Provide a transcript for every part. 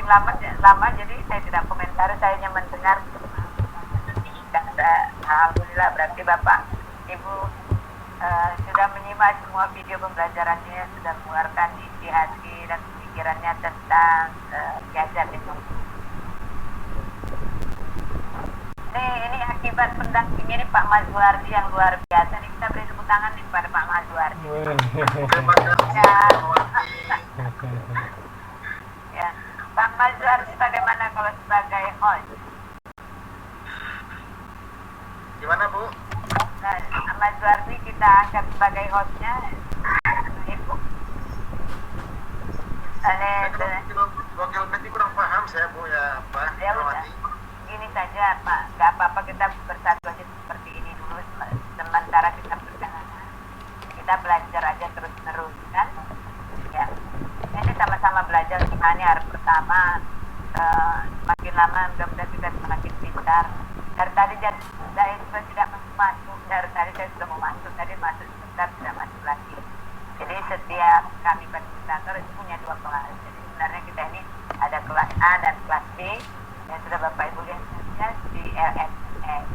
lama jadi saya tidak komentar, saya hanya mendengar. Dan alhamdulillah berarti Bapak Ibu sudah menyimak semua video pembelajarannya, sudah mengeluarkan isi hati dan pikirannya tentang gadget itu. Ini akibat pendamping ini Pak Mazwardi yang luar biasa nih, kita beri tepuk tangan nih kepada Pak Mazwardi. Ya, Pak Mazwardi bagaimana kalau sebagai host? Gimana Bu? Nah, Mazwardi kita angkat sebagai hostnya, Ibu. Wakil Menteri kurang paham saya Bu ya Pak. Ya udah, gini saja Pak, nggak apa-apa kita bersatu aja seperti ini dulu sementara kita perjalanan, kita belajar aja terus-terus kan, ya. Ini sama-sama belajar gimana hari pertama, semakin lama mudah-mudahan kita semakin pintar. Dari tadi saya juga tidak masuk, dari tadi saya sudah mau masuk, tadi masuk sebentar tidak masuk lagi. Jadi setiap kami fasilitator itu punya 2 kelas. Jadi sebenarnya kita ini ada kelas A dan kelas B yang sudah Bapak Ibu lihat saja di LSS.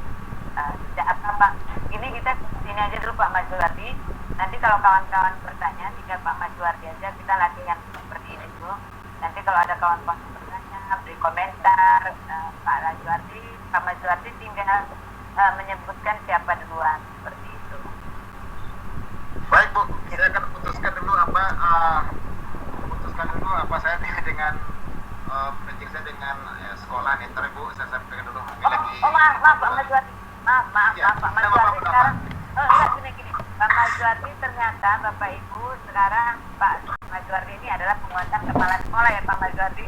Tidak apa-apa. Ini kita sini aja dulu Pak Mazwardi. Nanti kalau kawan-kawan bertanya, tinggal Pak Mazwardi aja, kita latihan seperti ini dulu. Nanti kalau ada kawan-kawan bertanya, beri komentar. Pak Mazwardi tinggal menyebutkan siapa duluan, seperti itu. Baik Bu, saya akan putuskan dulu apa saya dengan penting saya dengan sekolah nih. Ntar Bu, saya sampaikan dulu. Maaf Pak Mazwardi. Maaf Pak Mazwardi sekarang. Gini. Pak Mazwardi ternyata Bapak Ibu sekarang Pak Mazwardi ini adalah penguatan kepala sekolah ya Pak Mazwardi.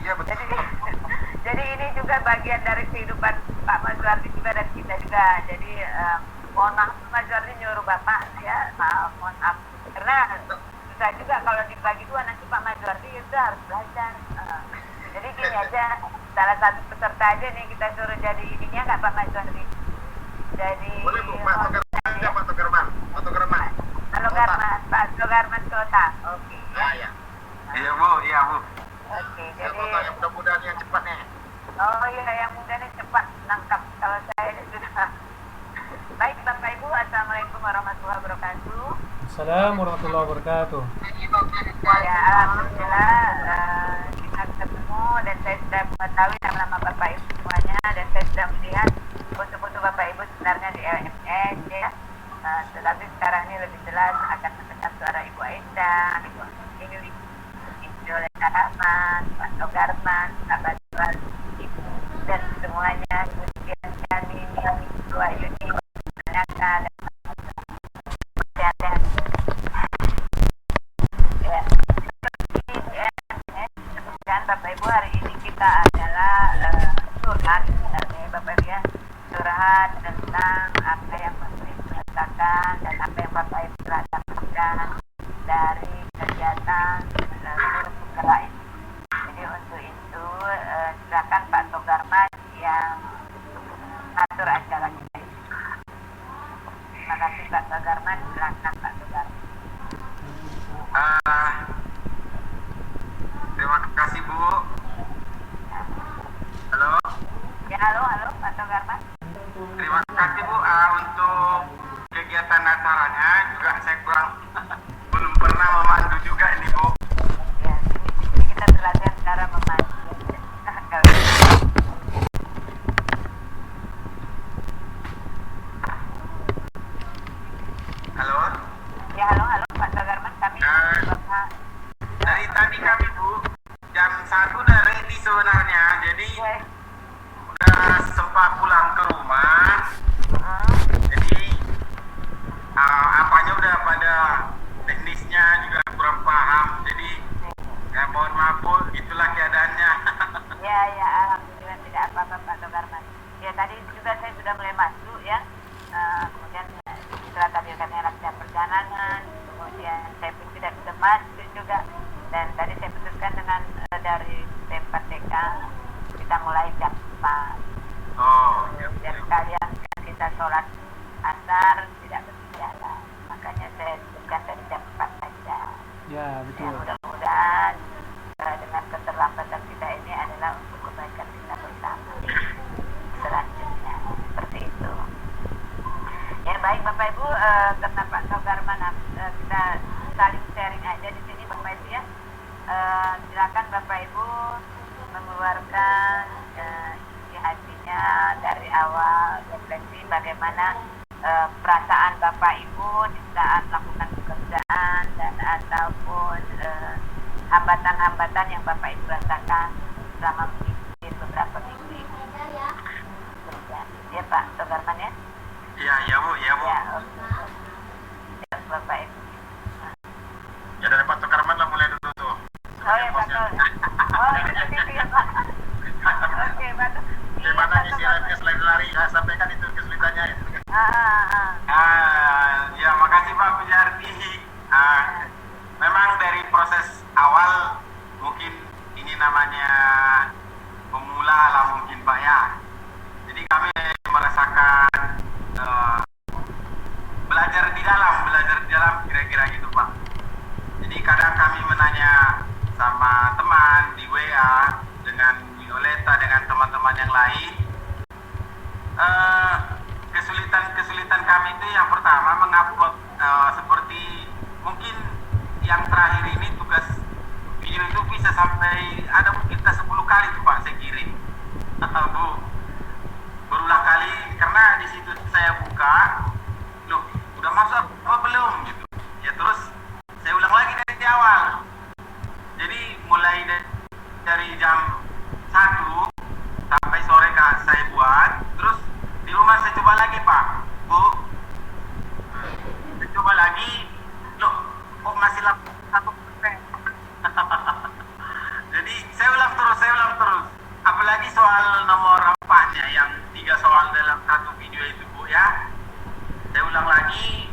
Iya betul. Jadi ini juga bagian dari kehidupan Pak Mazwardi juga dan kita juga. Jadi mohon maaf Pak Mazwardi nyuruh Bapak ya, mohon maaf. Karena susah juga kalau dibagi 2 nanti Pak Mazwardi itu harus belajar. Jadi gini aja, salah satu peserta aja nih kita suruh jadi ininya nggak Pak Mazwardi? Jadi boleh Bu, Pak Togarman. Pak Togarman Kota. Oke. Ya. Iya Bu. Oke, Saya jadi mau yang mudah-mudahan yang cepat nih. oh iya, yang mudah nih cepat nangkap. Kalau saya sudah. Baik Bapak Ibu, Assalamualaikum warahmatullahi wabarakatuh. Assalamualaikum warahmatullahi wabarakatuh. Ya, alhamdulillah kita ketemu dan saya sudah mengetahui nama Bapak Ibu semuanya dan saya sudah melihat foto-foto Bapak Ibu sebenarnya di LMS ya. Tetapi sekarang ini lebih jelas akan mendengar suara Ibu Aisyah, Ibu Ingrid, Ibu Rahman, Pak Togarman, Pak Mazwardi dan semuanya, kemudian kami Ibu Ayuni, Naka dan sehat-sehat. Ya, dan Bapak Ibu hari ini kita adalah curhat sebenarnya Bapak Ibu ya, curhat tentang apa yang Bapak Ibu rasakan dan apa yang Bapak Ibu rasakan dari kegiatan guru penggerak ini. Jadi untuk itu silakan Pak Togarman yang atur acara kita ini. Terima kasih Pak Togarman, silakan Pak Togarman. Terima kasih Bu. Halo. Ya halo Pak Togarman. Terima kasih Bu untuk kegiatan acaranya juga saya belum pernah memandu juga ini Bu. Ya, ini kita terlatih cara memandu. Halo. Ya halo Pak Togarman, kami Bapak. Dari tadi kami Bu jam 1 udah ready sebenarnya, jadi udah sempat pulang ke rumah. Jadi apanya udah pada teknisnya juga kurang paham, jadi ya mohon maaf Bu, itulah keadaannya. Ya alhamdulillah tidak apa-apa Pak Togarman. Ya tadi juga saya sudah mulai masuk ya. Kemudian setelah tadi kami latihan perjalanan, kemudian saya pun tidak bisa masuk juga. Dan tadi saya putuskan dengan dari tempat TK kita mulai jam 4. Dan sekalian kita sholat asar tidak berjalan, makanya saya putuskan dari jam 4 saja. Ya betul. Ya, mudah-mudahan dengan keterlambatan silakan Bapak Ibu mengeluarkan isi hatinya dari awal, refleksi bagaimana perasaan Bapak Ibu di saat melakukan pekerjaan dan ataupun hambatan-hambatan yang Bapak Ibu rasakan selama mengikuti beberapa minggu ini. Ya Pak Togarman ya? Iya Bu. Ya, oke. Ya, Bapak Ibu. Ya dari Pak Togarman lah mulai dulu tuh. Oh ya Pak. Oh itu ya Pak. Oke Pak. Gimana ngisi live selain lari? Sampaikan itu kesulitannya ya. Ya makasih Pak Pujardi. Memang dari proses awal mungkin ini namanya pemula lah mungkin Pak ya. Jadi kami merasakan belajar di dalam kira-kira gitu Pak. Jadi kadang kami menanya sama teman di WA dengan Violeta dengan teman-teman yang lain. Kesulitan kami itu yang pertama mengupload seperti mungkin yang terakhir ini tugas video itu bisa sampai ada mungkin 10 kali tuh Pak saya kirim. Bu, berulang kali karena di situ saya buka, loh udah masuk apa belum gitu. Ya terus saya ulang lagi dari awal. Jadi mulai dari jam 1 sampai sore saya buat, terus di rumah saya coba lagi Pak, Bu. Saya coba lagi, loh kok masih 1%. Jadi saya ulang terus. Apalagi soal nomor 4-nya yang 3 soal dalam satu video itu Bu ya. Saya ulang lagi,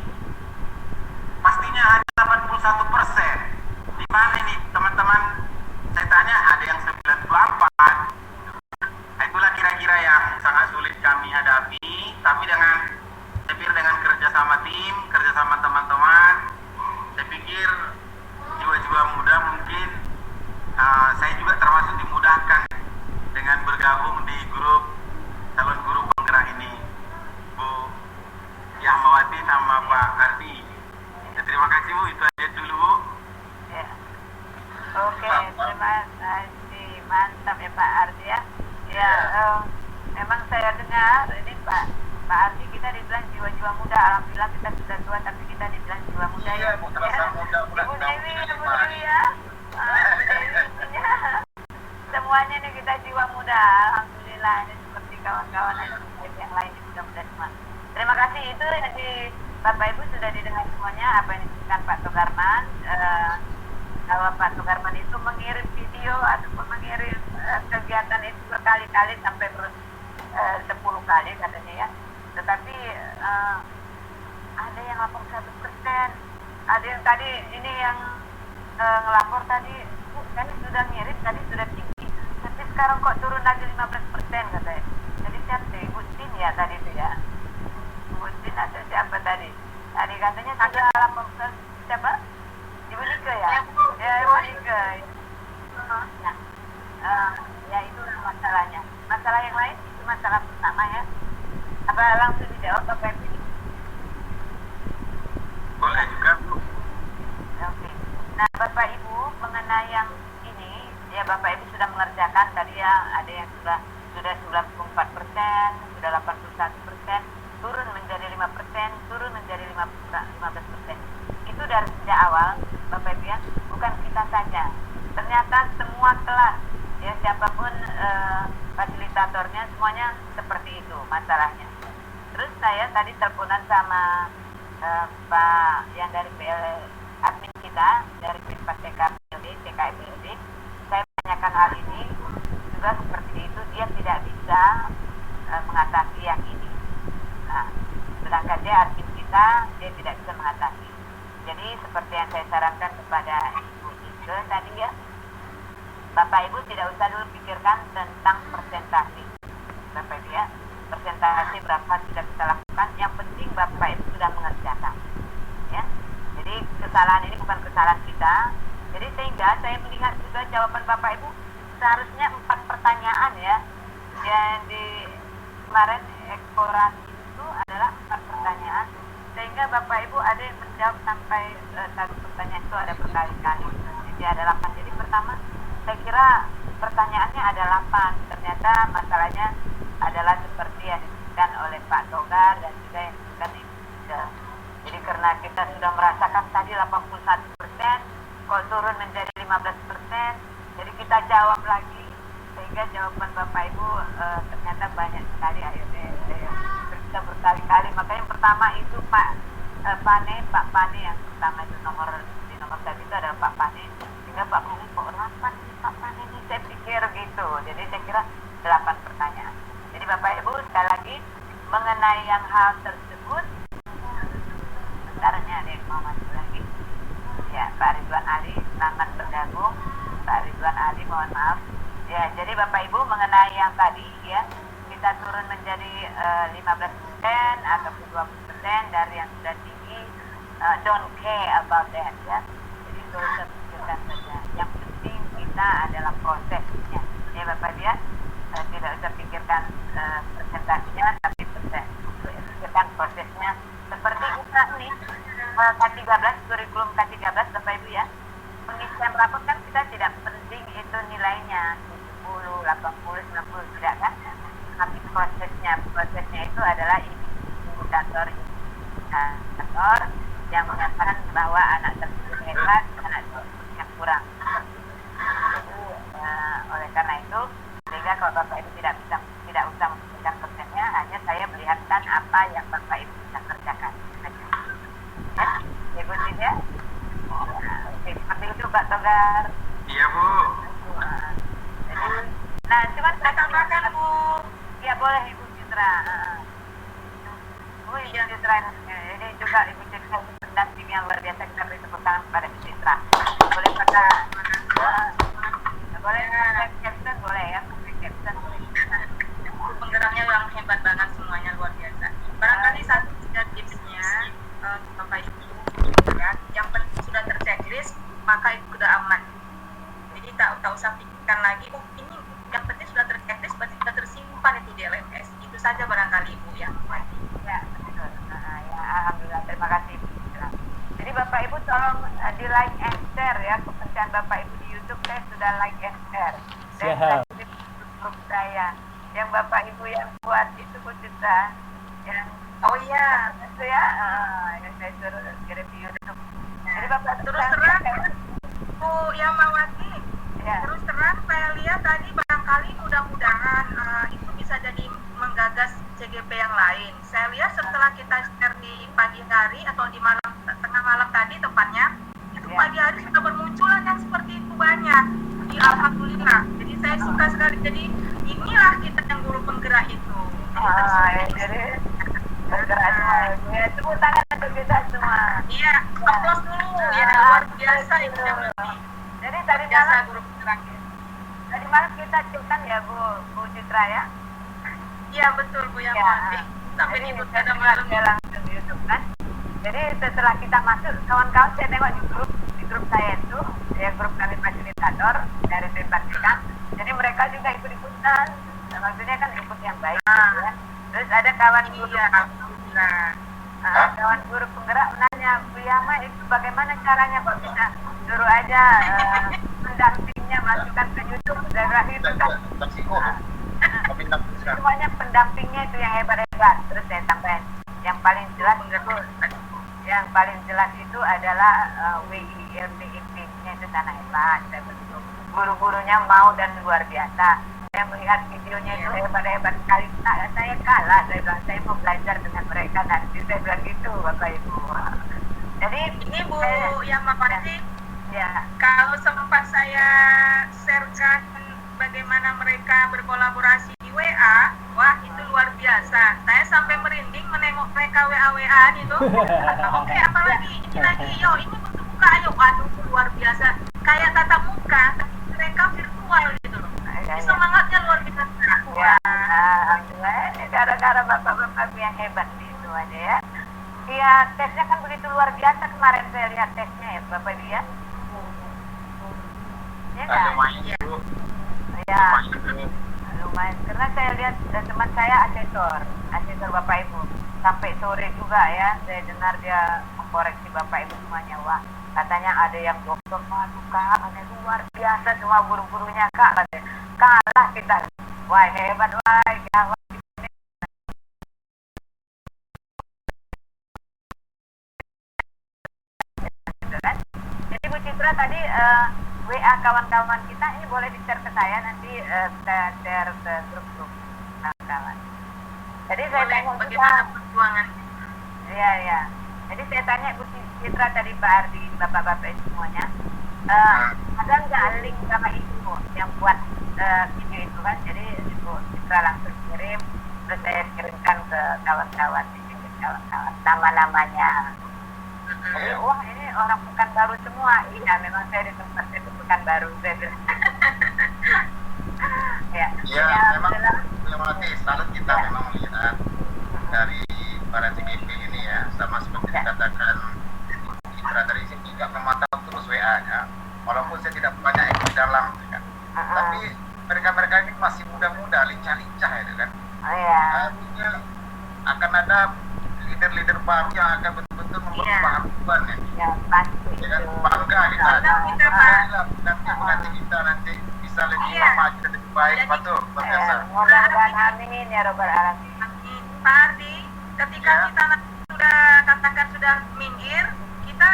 pastinya hanya 81%. Di mana nih teman-teman? Saya tanya ada yang 94. Itulah kira-kira yang sangat sulit kami hadapi. Tapi saya pikir dengan kerja sama tim, kerja sama teman-teman, saya pikir jiwa-jiwa muda mungkin saya juga termasuk dimudahkan dengan bergabung di grup calon guru penggerak ini, Bu Yahmawati sama Pak Ardi. Ya, terima kasih Bu, itu aja dulu Bu. Ya. Oke, terima kasih, mantap ya Pak Ardi ya. Ya, memang saya dengar ini Pak Ardi kita dibilang jiwa-jiwa muda. Alhamdulillah kita sudah tua tapi kita dibilang jiwa muda Iya, ya. Bu, terasa muda. Ibu Dewi ya. Semuanya nih kita jiwa muda. Alhamdulillah ini seperti kawan-kawan yang lain juga muda semua. Terima kasih, itu di Bapak Ibu sudah didengar semuanya apa yang disebutkan Pak Togarman. Kalau Pak Togarman itu mengirim video ataupun mengirim kegiatan itu berkali-kali sampai 10 kali katanya ya. Tetapi ada yang 81%, ada yang tadi ini yang ngelapor tadi, kan sudah ngirim tadi sudah tinggi, tapi sekarang kok turun lagi 15% katanya. Jadi siapa Ibu Tin ya tadi itu ya? Ibu Tin atau siapa tadi? Tadi katanya sudah 8%, siapa? Ibu Nika ya? Ya Ibu Nika. Ya itu masalahnya. Masalah yang lain itu masalah pertama ya. Apa langsung dijawab Bapak Ibu? Boleh juga Bu. Oke. Nah Bapak Ibu mengenai yang ini ya Bapak Ibu sudah mengerjakan tadi ya, ada yang sudah 94%, sudah 81%, turun menjadi 5%, turun menjadi 15%. Itu dari sejak awal Bapak Ibu ya, bukan kita saja. Ternyata semua kelas ya siapapun fasilitatornya semuanya seperti itu masalahnya. Terus saya tadi teleponan sama Pak yang dari admin kita dari Pinpak TKPLD, saya tanyakan hal ini juga seperti itu, dia tidak bisa mengatasi yang ini. Nah, sedangkan dia admin kita, dia tidak bisa mengatasi. Jadi seperti yang saya sarankan kepada Ibu Ike tadi ya, Bapak Ibu tidak usah dulu pikirkan tentang persentase, Bapak Ibu ya, persentase berapa sudah kita lakukan, yang penting Bapak Ibu sudah mengerjakan ya. Jadi kesalahan ini bukan kesalahan kita. Jadi sehingga saya melihat juga jawaban Bapak Ibu seharusnya 4 pertanyaan ya. Yang di kemarin eksplorasi itu adalah 4 pertanyaan, sehingga Bapak Ibu ada yang menjawab sampai 1 pertanyaan itu ada berkali-kali. Jadi ada 8. Jadi pertama saya kira pertanyaannya ada 8. Ternyata masalahnya adalah seperti yang disebutkan oleh Pak Togar dan juga yang disebutkan di Ida. Jadi karena kita sudah merasakan tadi 81%, kok turun menjadi 15%, jadi kita jawab lagi, sehingga jawaban Bapak Ibu ternyata banyak sekali. Ayo kita berkali-kali. Makanya yang pertama itu Pak Pane yang pertama itu nomor 1 itu adalah Pak Pane. Sehingga Pak Bumi kok 8 sih Pak Pane ini, saya pikir gitu. Jadi saya kira 8 pertanyaan. Jadi Bapak Ibu sekali lagi mengenai yang hal tersebut, sebenarnya ada yang mau masuk lagi. Ya, Pak Ridwan Ali, selamat bergabung. Pak Ridwan Ali, mohon maaf. Ya, jadi Bapak Ibu mengenai yang tadi ya, kita turun menjadi 15% atau 20% dari yang sudah tinggi, don't care about that ya. Jadi itu usah pikirkan saja. Yang penting kita adalah prosesnya. Ya Bapak ya, tidak usah pikirkan persentasenya, tapi pikirkan prosesnya. Seperti kita nih, K13, kurikulum K13 Bapak Ibu ya, pengisian rapor kan kita tidak penting itu nilainya 70, 80, 90 tidak kan, tapi prosesnya itu adalah indikator yang mengatakan bahwa anak tersebut hebat, anak tersebut yang kurang. Jadi oleh karena itu, sehingga kalau Bapak Ibu tidak usah memberikan persennya, hanya saya melihatkan apa yang Bapak Ibu bisa kerjakan. Ya, Ibu tidak? Oke, seperti itu Pak Togar. Iya Bu. Nah, cuma saya tambahkan Bu. Ya boleh Ibu Citra. Bu Citra, ini juga Ibu Citra pendamping yang luar biasa, kita beri tepuk tangan kepada Ibu Citra. Boleh pada boleh caption boleh ya, caption boleh. Penggeraknya yang hebat banget semuanya, luar biasa. Barangkali satu tiga tipsnya Bapak Ibu ya, yang penting sudah terchecklist maka itu sudah aman. Jadi tak usah pikirkan lagi, oh ini yang penting sudah terchecklist berarti sudah tersimpan itu di LMS. Itu saja barangkali Ibu ya. Ya, betul. Ya, alhamdulillah, terima kasih Ibu. Jadi Bapak Ibu tolong di like and share ya, kepentingan Bapak Ibu di YouTube saya sudah like and share. Dan Siap. di grup saya yang Bapak Ibu yang buat itu Bu Citra, yang Oh iya, itu ya, yang saya suruh kirim di YouTube. Jadi Bapak terus terang Bu Yamawati, ya. terus terang saya lihat tadi barangkali mudah-mudahan itu bisa jadi menggagas CGP yang lain. Saya lihat setelah kita share di pagi hari atau di malam, tengah malam tadi tepatnya, itu Ya. pagi hari sudah bermunculan yang seperti itu banyak. Jadi alhamdulillah. Jadi saya suka sekali. Jadi inilah kita yang guru penggerak itu. Jadi bergerak semua. Ya, tepuk tangan untuk kita semua. Iya, aplaus dulu. Ya, luar biasa itu yang lebih. Jadi tadi Biasa malam, guru penggerak. tadi malam kita cekkan ya Bu Citra ya. Iya betul Bu Yamawati. Sampai Jadi nyebut saya pada dengar malam. dia langsung di YouTube kan. Jadi setelah kita masuk, kawan-kawan saya tengok di grup saya itu, ya grup kami fasilitator dari Tripartita. Jadi mereka juga ikut-ikutan. Nah, maksudnya kan ikut yang baik gitu ya. Terus ada kawan guru, Iya, alhamdulillah. kawan guru penggerak menanya, Bu Yama itu bagaimana caranya kok bisa suruh aja pendampingnya masukkan ke YouTube daerah itu kan. Semuanya pendampingnya itu yang hebat-hebat. Terus saya tambahin yang paling jelas itu adalah WILPIP-nya itu tanah hebat. Saya betul. Guru-gurunya mau dan luar biasa. Saya melihat videonya itu hebat-hebat sekali. Nah, saya kalah. Saya bilang saya mau belajar dengan mereka nanti. Saya bilang gitu Bapak Ibu. Jadi Ini Bu Yamawati, ya. kalau sempat saya sharekan bagaimana mereka berkolaborasi di WA, wah itu luar biasa. Saya sampai merinding menengok mereka WA-WAan itu. Oke, apalagi ini lagi, yo ini bentuk muka, ayo, waduh luar biasa. Kayak tatap muka, tapi mereka virtual gitu loh. Ini semangatnya luar biasa. Ya, alhamdulillah. Ini gara-gara bapak-bapak yang hebat itu aja ya. Iya, tesnya kan begitu luar biasa kemarin saya lihat tesnya ya Bapak Ibu ya. Ya kan? Lumayan Bu. Ya, lumayan. Karena saya lihat teman saya asesor Bapak Ibu. Sampai sore juga ya, saya dengar dia mengkoreksi Bapak Ibu semuanya. Wah, Katanya ada yang dokter, waduh kak, katanya luar biasa semua guru-gurunya kak, katanya kalah kita. Wah hebat, wah gawat. Gitu kan. Jadi Bu Citra tadi WA kawan-kawan kita ini boleh di-share ke saya, nanti kita share ke grup-grup kawan-kawan. Jadi saya Boleh, tanya bagaimana juga, perjuangan? iya ya. Jadi saya tanya Bu Citra tadi, Pak Ardi, bapak-bapak semuanya, ada nggak link sama ibu yang buat video itu kan? Jadi Bu Citra langsung kirim, terus saya kirimkan ke kawan-kawan, kawan-kawan nama-namanya. Jadi wah ini orang Pekanbaru semua. Iya memang saya di tempat itu Pekanbaru, saya bilang. Ya, Ya, memang salut kita memang melihat dari para CGP ini ya, sama seperti dikatakan Citra dari sini juga memantau terus WA-nya, walaupun saya tidak banyak ikut di dalam, kan. Tapi mereka-mereka ini masih muda-muda, lincah-lincah itu kan. Oh ya. Artinya akan ada leader-leader baru yang akan betul-betul membuat perubahan ya. Ya pasti. Ya kan, bangga kita. Bangga kita, Pak. Nanti kita bisa lebih Iya. maju dan lebih baik, Jadi, betul, Pak Biasa. Mudah-mudahan amin ya robbal alamin. Pak Ardi, ketika Ya. kita sudah katakan sudah minggir, kita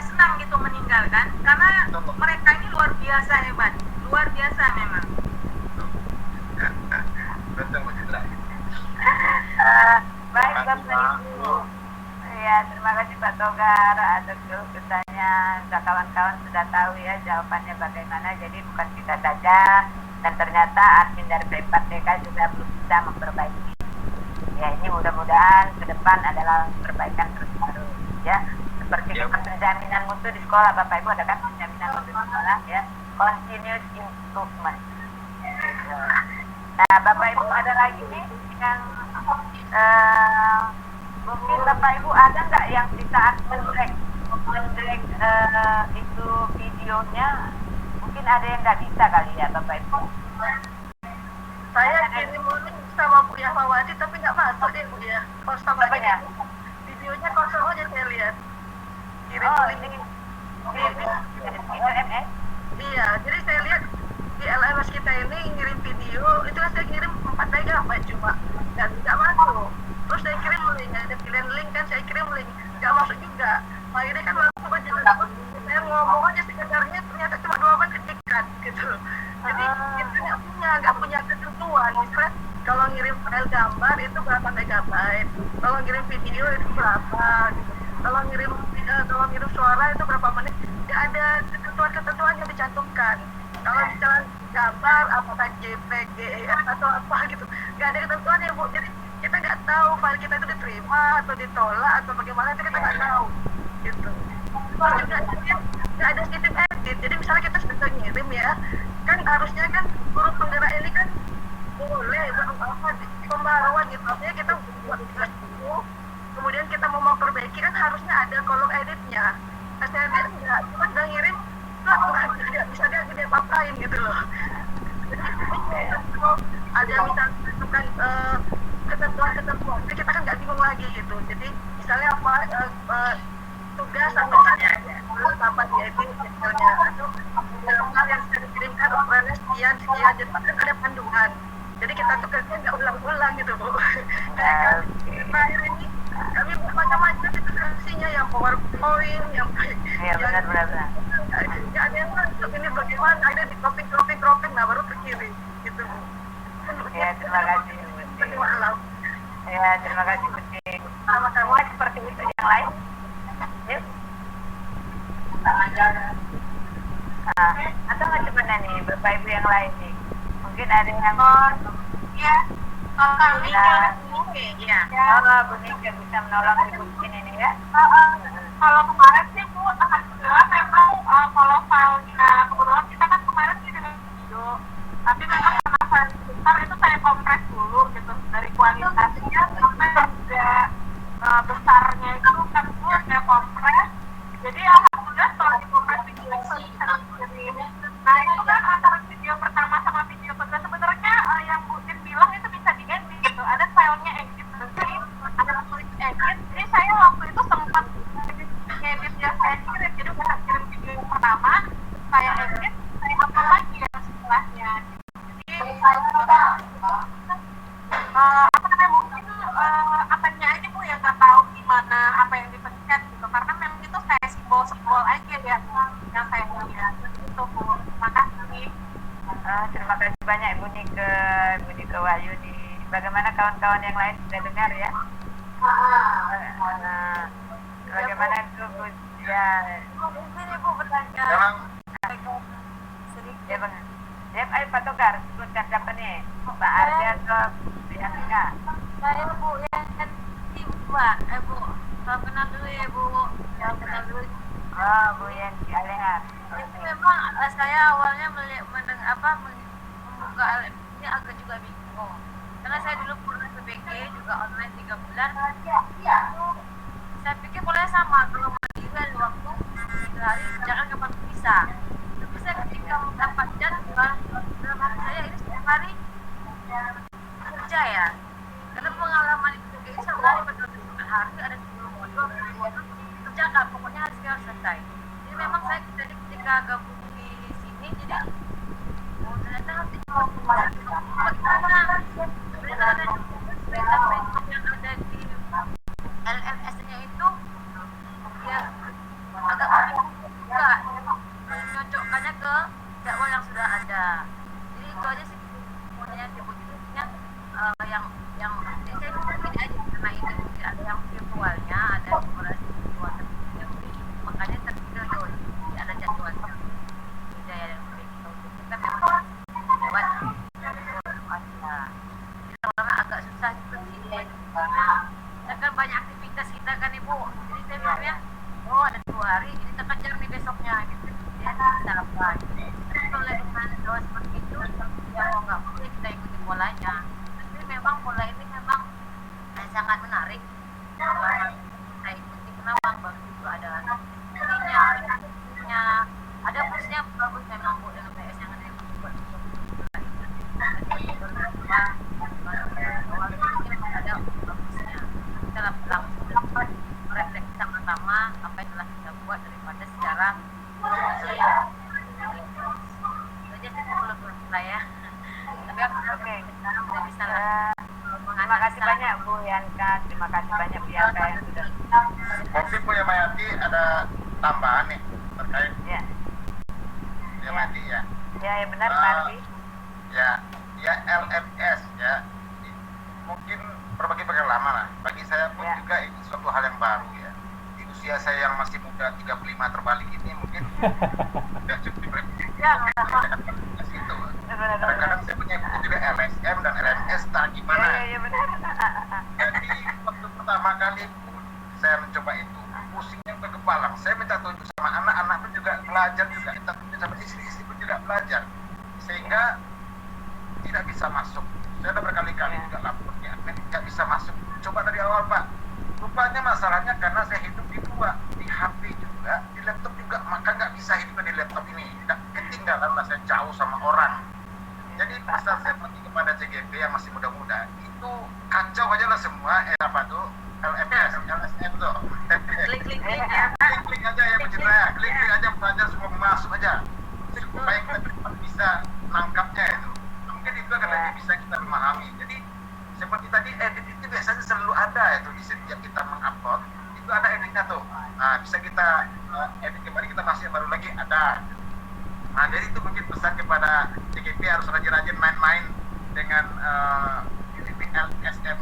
senang gitu meninggalkan, karena Betul. mereka ini luar biasa hebat, luar biasa memang. Betul, Bu Citra. Baik Terima kasih, Bapak Ibu. Ya terima kasih Pak Togar atas kelutannya. Kawan-kawan sudah tahu ya jawabannya bagaimana. Jadi bukan kita saja, dan ternyata admin dari P4TK juga belum bisa memperbaiki. Ya ini mudah-mudahan ke depan adalah perbaikan terus menerus ya. Seperti Ya. penjaminan mutu di sekolah, Bapak Ibu ada kan penjaminan mutu di sekolah ya, continuous improvement. Nah Bapak Ibu ada lagi nih yang mungkin Bapak Ibu ada nggak yang di saat mendrag itu videonya, mungkin ada yang nggak bisa kali ya Bapak Ibu. Saya kirim link sama Bu Yahmawati tapi nggak masuk deh Bu ya. Kosong aja. Apanya? Videonya kosong aja saya lihat. Kirim Oh link. ini LMS. Iya, jadi saya lihat di LMS kita ini ngirim video, itu kan saya kirim 4 MB cuma dan nggak masuk. Terus saya kirim link, ada pilihan link kan saya kirim link, nggak masuk juga. Akhirnya kan langsung aja saya ngomong aja sekedarnya ternyata cuma 2 menit ketikan gitu. Jadi kita nggak punya ketentuan. Misalnya kalau ngirim file gambar itu berapa megabyte, kalau ngirim video itu berapa gitu. Kalau ngirim suara itu berapa menit, nggak ada ketentuan yang dicantumkan. Kalau misalnya gambar apakah JPG, GIF atau apa gitu, nggak ada ketentuan ya Bu. Jadi kita nggak tahu file kita itu diterima atau ditolak atau bagaimana, itu kita nggak tahu gitu. Terus juga nggak ada sistem edit. Jadi misalnya kita sudah ngirim ya, kan harusnya kan guru penggerak ini kan boleh pembaruan gitu. Artinya kita buat tugas dulu, kemudian kita mau memperbaiki kan harusnya ada kolom editnya. Nah, saya lihat enggak, cuma udah ngirim nggak bisa dia apa-apain gitu loh. Jadi ada misalkan ketentuan kita kan nggak bingung lagi gitu. Jadi misalnya apa tugas atau apa dia itu misalnya atau hal yang sudah dikirimkan ukurannya sekian jadi kan ada panduan. Jadi kita tuh kerja nggak ulang-ulang gitu Bu. Kayak terakhir ini kami macam-macam itu versinya yang PowerPoint yang Iya benar. nggak ada yang masuk, ini bagaimana akhirnya di cropping nah baru terkirim gitu Bu. Ya terima kasih Bu. Malam. Ya terima kasih Bu. Sama-sama seperti itu yang lain. Yuk. Atau macam mana nih Bapak Ibu yang lain nih? Mungkin ada yang Iya, kami ya. Oh, Bu Nika bisa menolong Ibu sini nih ya. kalau kemarin sih Bu, alhamdulillah memang kalau filenya kebetulan kita kan kemarin kirim video, tapi memang karena file besar itu saya kompres dulu gitu dari kualitasnya sampai juga besarnya itu kan Bu saya kompres. Jadi alhamdulillah setelah dikompres video itu bisa kirim. Nah itu kan antara video pertama sama video kedua sebenarnya yang Bu Din bilang itu bisa diedit gitu. Ada filenya edit nanti, ada tulis edit. Jadi saya waktu itu sempat edit yang saya kirim Apa namanya, mungkin apanya aja Bu yang nggak tahu gimana apa yang dipencet gitu, karena memang itu kayak simbol-simbol aja ya yang saya lihat itu Bu. Makasih. Terima kasih banyak Ibu Nike Wahyuni. Bagaimana kawan-kawan yang lain sudah dengar ya? Bagaimana itu Bu? Ya, Mungkin Ibu bertanya Memang sedikit. ya Bang. Ya, ayo Pak Togar, sebutkan siapa nih? Pak Ardi atau yang enggak? Saya Bu yang Mbak, Bu. Saya kenal dulu ya Bu. Saya kenal dulu. Oh, Bu Yanti Aleha. Itu memang saya awalnya membuka LM ini agak juga bingung. Karena saya dulu pernah ke BG juga online 3 bulan. Saya pikir boleh sama kalau mandiri ada waktu sehari jangan kapan bisa. Tapi saya ketika mendapat jadwal dalam hati saya ini setiap hari kerja ya. Karena pengalaman itu BG sama pada hari ada 10 modul kerjakan pokoknya harus selesai. Jadi memang saya ketika gabung di sini jadi ternyata harus bagaimana sebenarnya ada perintah yang ada di LMS-nya itu ya agak bingung juga menyocokkannya ke jadwal yang sudah ada. Jadi itu aja sih semuanya sebetulnya yang saya mungkin aja karena ini mungkin ada yang virtualnya, ada kolaborasi virtual tertentunya mungkin makanya terpilih ada jadwalnya beda ya dan begitu. Kita memang buat ada. Jadi orang agak susah juga sih karena kan banyak aktivitas kita kan Ibu. Jadi saya pikirnya ada 2 hari jadi terkejar nih besoknya gitu. Ya kita apa? Tapi kalau dengan doa seperti itu ya mau nggak boleh kita ikuti polanya. Tapi memang pola ini memang sangat menarik. Kalau kita ikuti kenapa baru itu ada ininya, ada busnya bagus memang Bu dengan PS yang ada yang buat ada bagusnya. Kita langsung dapat refleksi sama-sama apa yang telah kita buat daripada secara itu aja sih belum saya. Tapi aku udah bisa lah. Terima kasih banyak Bu Yanka, terima kasih banyak Bu Yanka yang sudah. mungkin Bu Yamayati ada tambahan nih terkait Ya, Bu Yamayati ya. ya benar Pak Ardi. Ya LMS ya. Mungkin berbagai pengalaman lah. Bagi saya pun Ya. juga ini suatu hal yang baru ya. Di usia saya yang masih muda 35 terbalik ini mungkin sudah cukup berbeda. Itu. Kadang-kadang saya punya buku juga LSM dan LMS tak gimana. Ya benar. Jadi waktu pertama kali saya mencoba itu pusingnya ke kepala. Saya minta tunjuk sama anak-anak pun juga belajar juga. Minta tunjuk sama istri-istri pun juga belajar. Sehingga tidak bisa masuk. Saya udah berkali-kali juga lapornya, nggak bisa masuk. Coba dari awal Pak. Rupanya masalahnya karena saya hidup di dua, di HP juga, di laptop juga, maka nggak bisa hidup di laptop ini. Ketinggalan lah saya jauh sama orang. Jadi pesan saya pergi kepada CGP yang masih muda-muda, itu kacau aja lah semua, apa tuh, LMS, LSM tuh. Klik ya. Klik aja ya Bu Citra ya, klik aja belajar semua masuk aja. Supaya kita cepat bisa nangkapnya itu. Mungkin itu akan lebih bisa kita memahami. Jadi seperti tadi edit itu biasanya selalu ada itu di setiap kita mengupload itu ada editnya tuh. Nah bisa kita edit kembali, kita masih baru lagi ada. Nah jadi itu mungkin pesan kepada CGP harus rajin-rajin main-main dengan LSM.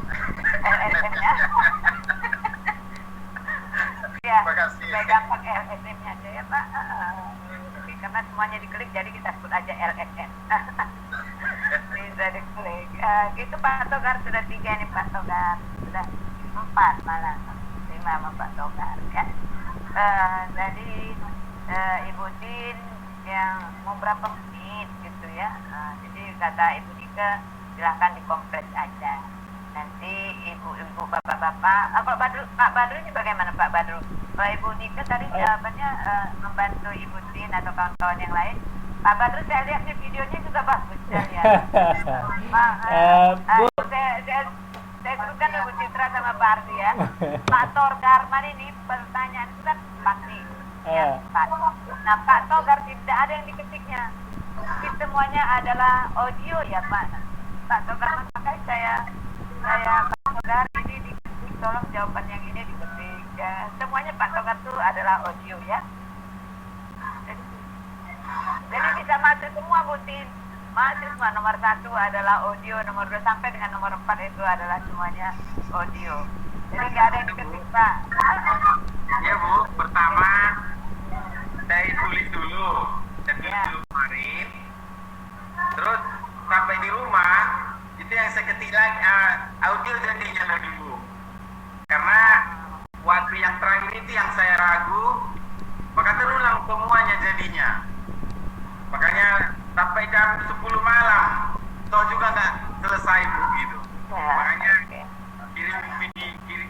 Ya, Terima kasih. supaya gampang LSM-nya aja ya Pak. Karena semuanya diklik jadi kita sebut aja LSM. Bisa diklik. Itu Pak Togar sudah 3 nih Pak Togar. Sudah 4 malah. 5 sama Pak Togar ya. Jadi Ibu Din yang mau berapa menit gitu ya. Jadi kata Ibu Dika silahkan dikompres aja. Nanti ibu-ibu, bapak-bapak, Pak Badru ini bagaimana Pak Badru? Kalau Ibu Nika tadi jawabannya membantu Ibu Din atau kawan-kawan yang lain. Pak Badru saya lihat nih videonya juga bagus saya lihat. Saya suruhkan Ibu Citra sama Pak Ardi ya. Pak Togarman ini pertanyaan itu kan pasti. Ya, Pak. Nah Pak Togar tidak ada yang diketiknya. Sistem semuanya adalah audio ya Pak. Pak Togar, makanya saya Pak Togar ini diketik, tolong jawaban yang ini diketik ya. Semuanya Pak Togar itu adalah audio ya. Jadi bisa masuk semua Butin. Masuk semua, nomor 1 adalah audio, nomor 2 sampai dengan nomor 4 itu adalah semuanya audio. Jadi nggak ada yang diketik Pak. Ya Bu, pertama saya tulis dulu kemarin. Terus sampai di rumah itu yang saya ketik lagi audio jadinya lagi Bu. Karena waktu yang terakhir itu yang saya ragu, maka terulang semuanya jadinya. Makanya sampai jam 10 malam, toh juga nggak selesai Bu gitu. Makanya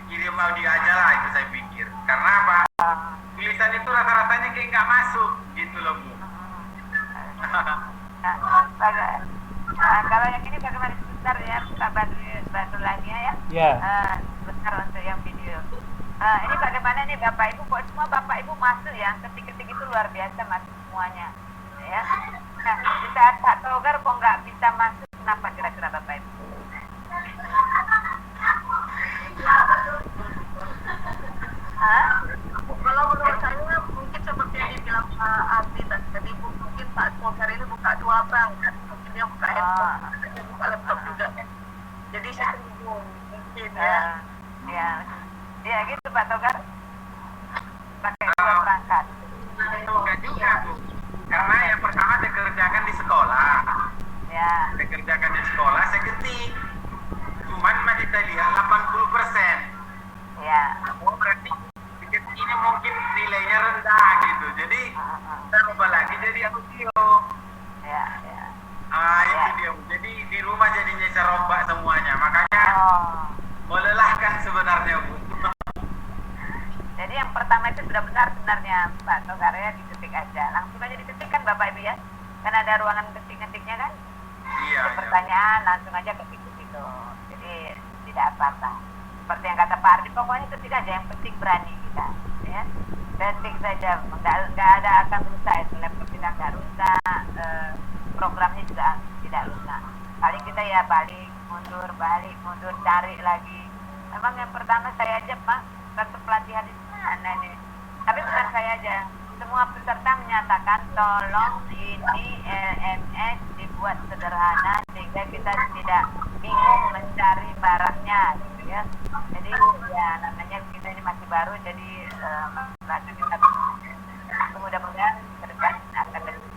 kirim audio aja lah itu saya pikir. Karena apa? Tulisan itu rata-ratanya kayak nggak masuk gitu loh Bu. Kalau yang ini bagaimana sebentar ya Pak Badulania ya? Ya. Sebentar untuk yang video. Ini bagaimana nih Bapak Ibu? Kok semua Bapak Ibu masuk ya? Ketik-ketik itu luar biasa masuk semuanya. Ya. Nah, di saat Pak Togar kok nggak bisa masuk, kenapa kira-kira Bapak Ibu? Kalau menurut saya mungkin seperti yang dibilang Pak Ardi tadi, mungkin Pak Togar ini buka 2 bank kan, mungkin dia buka handphone, dia buka laptop juga kan. Jadi saya bingung mungkin Ya gitu Pak Togar. Pakai 2 perangkat. Enggak juga Bu. Karena yang pertama saya kerjakan di sekolah. Ya. Saya kerjakan di sekolah, saya ketik. Cuman masih saya lihat 80%. Ya. Oh berarti ini mungkin nilainya rendah gitu. Jadi tambah lagi jadi audio. Ya. Itu dia. Jadi di rumah jadinya saya rombak semuanya. Makanya melelahkan sebenarnya Bu. Jadi yang pertama itu sudah benar sebenarnya Pak Togar ya, diketik aja. Langsung aja diketik kan Bapak Ibu ya. Kan ada ruangan ketik-ketiknya kan. Iya. Pertanyaan langsung aja ketik di situ. Jadi tidak apa-apa. Seperti yang kata Pak Ardi, pokoknya ketik aja, yang penting berani kita ya. Ketik saja, nggak ada akan rusak itu, laptop kita nggak rusak, programnya juga tidak rusak. Paling kita ya balik mundur, cari lagi. Memang yang pertama saya aja Pak, satu pelatihan di mana nih? Tapi bukan saya aja, semua peserta menyatakan tolong ini LMS dibuat sederhana sehingga kita tidak bingung mencari barangnya gitu ya. Jadi ya namanya kita ini masih baru, jadi kita mudah-mudahan ke depan akan lebih.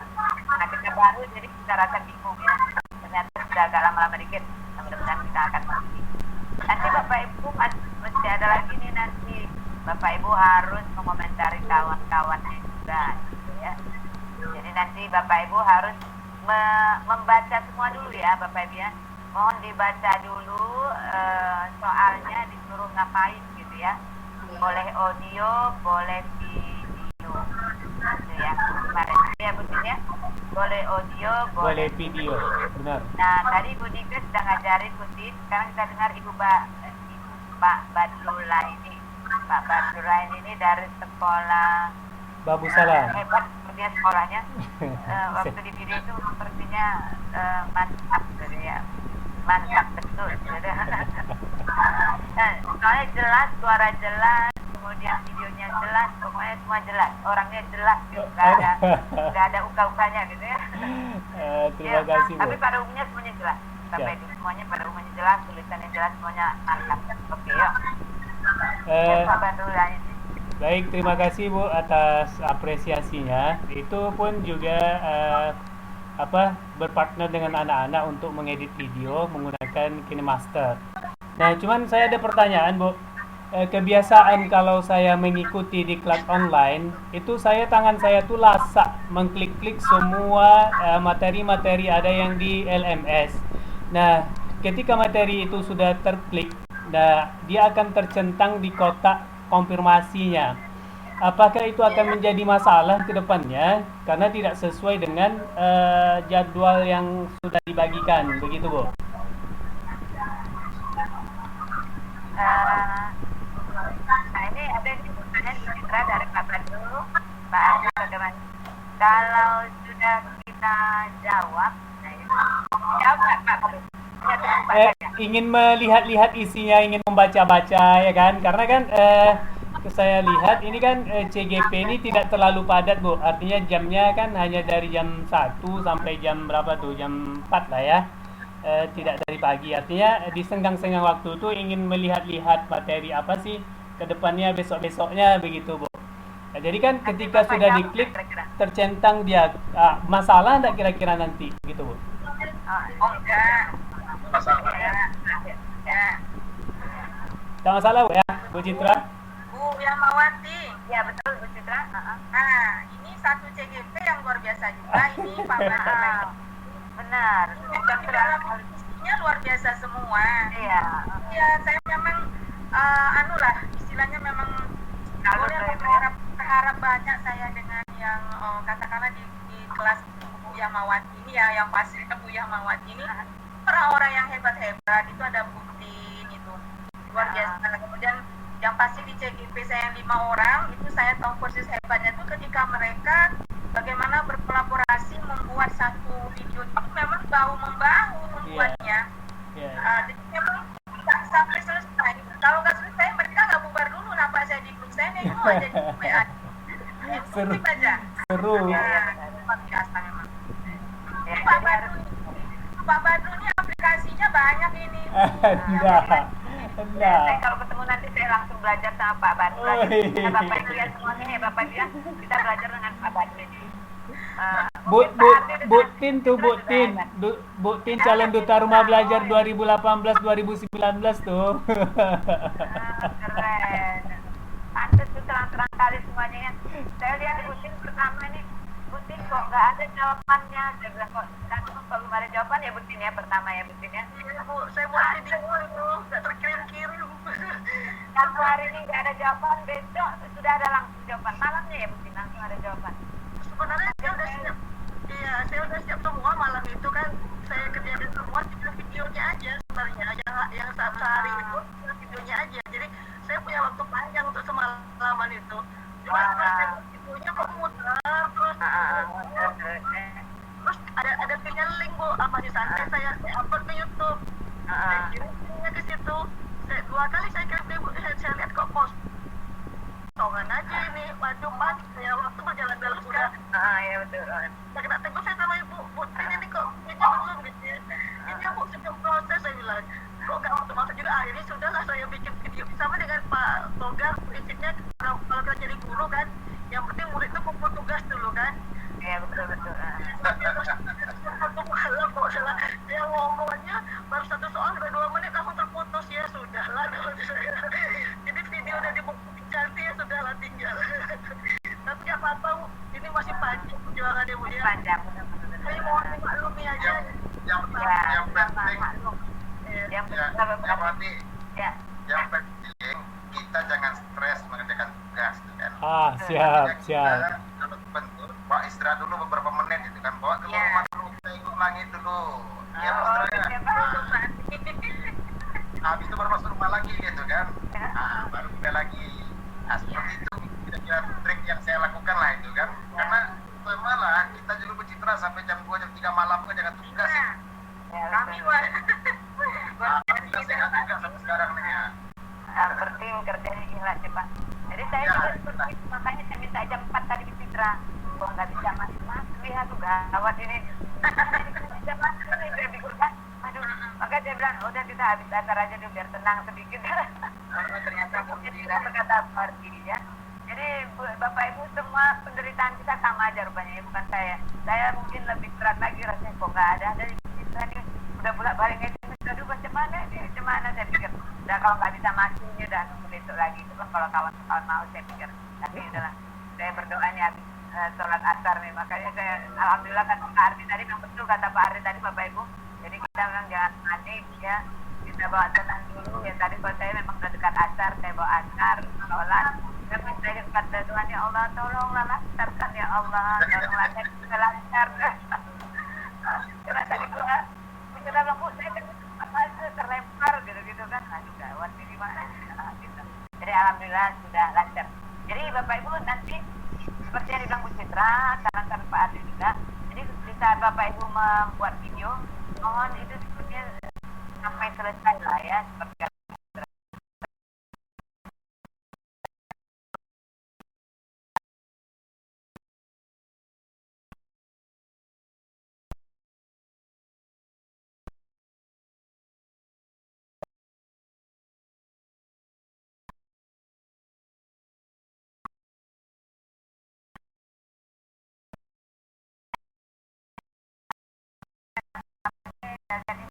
Nah kita baru jadi kita rasa bingung ya. Ternyata sudah agak lama-lama dikit, mudah-mudahan kita akan mengerti. Nanti Bapak Ibu mesti ada lagi nih nanti. Bapak Ibu harus mengomentari kawan-kawannya juga gitu ya. Jadi nanti Bapak Ibu harus membaca semua dulu ya Bapak Ibu ya. Mohon dibaca dulu soalnya disuruh ngapain gitu ya. Boleh audio, boleh video. Gitu ya. Gimana ya Bu Tin ya? Boleh audio, Boleh video. Benar. Nah, tadi Bu Dika sudah ngajarin Bu Tin. Sekarang kita dengar Pak Badulaini. Pak Badulaini ini dari sekolah Babu Salam. hebat sepertinya sekolahnya. Waktu di video itu sepertinya mantap gitu ya. Mantap betul gitu. Nah, soalnya jelas, suara jelas, kemudian videonya jelas, pokoknya semua jelas, orangnya jelas gitu, nggak ada uka-ukanya gitu ya. Terima kasih Bu. Tapi pada umumnya semuanya jelas, sampai itu semuanya pada umumnya jelas, tulisannya jelas, semuanya mantap. Oke, yuk. Pak Badulaini. Baik, terima kasih Bu atas apresiasinya. Itu pun juga berpartner dengan anak-anak untuk mengedit video menggunakan KineMaster. Nah, cuman saya ada pertanyaan Bu. Kebiasaan kalau saya mengikuti di kelas online itu tangan saya tuh lasak mengklik-klik semua materi-materi ada yang di LMS. Nah, ketika materi itu sudah terklik, dia akan tercentang di kotak konfirmasinya. Apakah itu akan menjadi masalah ke depannya karena tidak sesuai dengan jadwal yang sudah dibagikan, begitu Bu? Nah ini ada yang pertanyaan dari Pak Badru, Pak Ardi bagaimana? Kalau sudah kita kita jawab, nah itu jawab nggak Pak Badut? Hanya tunggu Pak saja. Ingin melihat-lihat isinya, ingin membaca-baca ya kan, karena kan saya lihat ini kan CGP ini tidak terlalu padat Bu, artinya jamnya kan hanya dari jam 1 sampai jam berapa tuh, jam 4 lah ya. Tidak dari pagi, artinya di senggang-senggang waktu tuh ingin melihat-lihat materi apa sih ke depannya, besok-besoknya begitu Bu. Nah, jadi kan Nanti ketika Bapak sudah jawab diklik kira-kira. tercentang dia masalah enggak kira-kira nanti gitu Bu. Oh enggak. Masalah. Ya. Tidak masalah Bu ya, Bu Citra. Bu Yamawati. Ya betul Bu Citra. Nah, ini satu CGP yang luar biasa juga. Ini Pak Badut. Benar. Bukan Dalam terlalu. isinya luar biasa semua. Iya. Ya, saya memang istilahnya memang Kalau boleh saya berharap banyak saya dengan yang katakanlah di kelas Bu Yamawati ini ya, yang pasti Bu Yamawati ini orang-orang yang hebat-hebat, itu ada bukti itu luar biasa. Kemudian yang pasti di CGP saya 5 orang itu saya tahu persis hebatnya itu ketika mereka bagaimana berkolaborasi membuat satu video itu memang bahu-membahu membuatnya. Jadi memang tak sampai selesai. Kalau nggak selesai mereka nggak bubar dulu, nampak saya di grup saya itu aja di WA. Seru. Itu aja. Seru. Ya, luar biasa memang. Ya, Pak jadi harus Badru ini aplikasinya banyak ini. Enggak. saya kalau ketemu nanti saya langsung belajar sama Pak Badru lagi. Oi. Nah, Bapak itu lihat semuanya ya Bapak bilang kita belajar dengan Pak Badru ini. Bu Tin tuh Bu Tin calon duta rumah belajar 2018-2019 tuh. Keren. Pantes tuh terang-terang kali semuanya ya. Saya lihat Bu Tin pertama ini, Bu Tin kok nggak ada jawabannya. Saya bilang kok belum ada jawaban ya Bu Tin ya, pertama ya Bu Tin ya. Iya Bu, saya buat video itu nggak terkirim-kirim. Satu hari ini nggak ada jawaban, besok sudah ada langsung jawaban. Malamnya ya Bu Tin langsung ada jawaban. Sebenarnya saya udah siap. Iya, saya udah siap semua malam itu kan. Saya kerjain semua, tinggal videonya aja sebenarnya. Yang sehari itu videonya aja. Jadi saya punya waktu panjang untuk semalaman itu. Cuma terus videonya kok muter terus. Terus ada pilihan link Bu, apa di sana saya upload ke YouTube. Saya kirimnya ke situ. Dua kali saya kirim ke Bu, saya lihat kok postongan aja ini, waduh Pak, ya waktu berjalan dalam udah. Ya betul. Saya kena tegur saya sama Ibu, Bu, ini kok ini belum gitu ya. Ini Bu sedang proses, saya bilang. Kok nggak masuk juga, akhirnya sudahlah saya bikin video sama dengan Pak Togar, prinsipnya kalau kita jadi guru kan, yang penting murid itu kumpul tugas dulu kan. Iya betul. Satu malam kok salah dia ngomongnya baru satu soal udah 2 menit langsung terputus, ya sudahlah. Jadi video udah diganti ya sudahlah tinggal. Tapi nggak apa-apa Bu, ini masih panjang perjuangannya Bu ya. Panjang. Saya mohon dimaklumi aja. Yang penting berarti Ya. yang penting kita jangan stres mengerjakan tugas kan. Siap. Kalau bentur, bawa istirahat dulu beberapa menit itu kan, bawa keluar rumah dulu, kita ikut ulangi dulu. Ya Mas. Habis itu baru masuk rumah lagi gitu kan. Baru kita lagi. Seperti itu kira-kira trik yang saya lakukan lah itu kan. Karena malah kita dulu bercitra sampai jam 2 jam 3 malam mengerjakan tugas ya. Kami wah. Alhamdulillah sehat juga sampai sekarang nih ya. Yang penting kerjanya gila cepat. Jadi saya juga seperti itu, makanya saya minta jam 4 tadi di Citra. Kok nggak bisa mas, lihat tuh gawat ini. Jam 4 ini saya bingung kan. Aduh, maka dia bilang udah kita habis acara aja dulu biar tenang sedikit. Karena ternyata kita berkata seperti ya. Jadi Bapak Ibu semua penderitaan kita sama aja rupanya ya, bukan saya. Saya mungkin lebih berat lagi rasanya kok nggak ada dari Citra nih. Udah bolak-balik aja. Aduh macam mana saya pikir. Udah kalau nggak bisa masuknya udah nunggu besok lagi itu kan kalau kawan-kawan mau saya pikir. Tapi udahlah, saya berdoanya habis sholat asar nih, makanya saya alhamdulillah kata Pak Ardi tadi memang betul kata Pak Ardi tadi Bapak Ibu. Jadi kita memang jangan panik ya, kita bawa tenang dulu ya. Tadi kalau saya memang udah dekat asar, saya bawa asar sholat. Tapi saya dekat Tuhan, ya Allah tolonglah lancarkan ya Allah, tolonglah saya bisa lancar. Karena tadi kita bilang Bu saya terlempar gitu kan, aduh gawat ini gimana gitu. Jadi alhamdulillah sudah lancar. Jadi Bapak Ibu nanti seperti yang dibilang Bu Citra, saran Pak Ardi juga, jadi bisa Bapak Ibu membuat video, mohon itu sebetulnya sampai selesai lah ya, seperti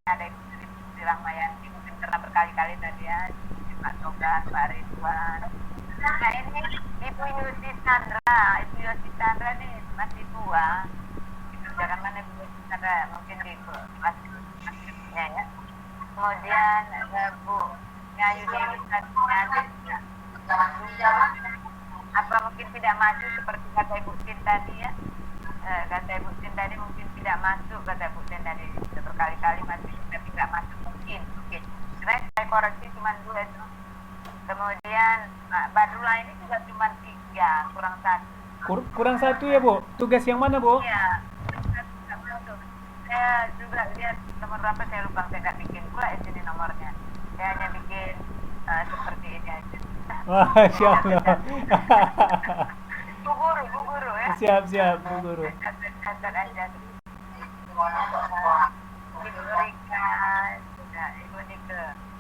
ada Ibu Rahmayanti, mungkin karena berkali-kali tadi ya, Pak Toga, Pak Ridwan. Nah ini Ibu Yusi Sandra nih masih tua. Jangan mana Ibu Yusi Sandra, mungkin di masnya ya. Kemudian Bu Nyayu Dewi Sandra, apa mungkin tidak maju seperti kata Ibu Tin tadi ya. Kata Ibu Tin tadi mungkin tidak masuk, kata Ibu Tin tadi berkali-kali masuk tapi tidak masuk mungkin. Karena saya koreksi cuma 2 itu. Kemudian Badrullah ini juga cuma 3, kurang 1. Kurang 1 ya Bu? Tugas yang mana Bu? Iya, saya juga lihat nomor berapa saya lupa, saya nggak bikin pula di sini nomornya. Saya hanya bikin seperti ini aja. Masya Allah. Bu guru ya. Siap Bu Guru. Catat aja. Ibu Rika,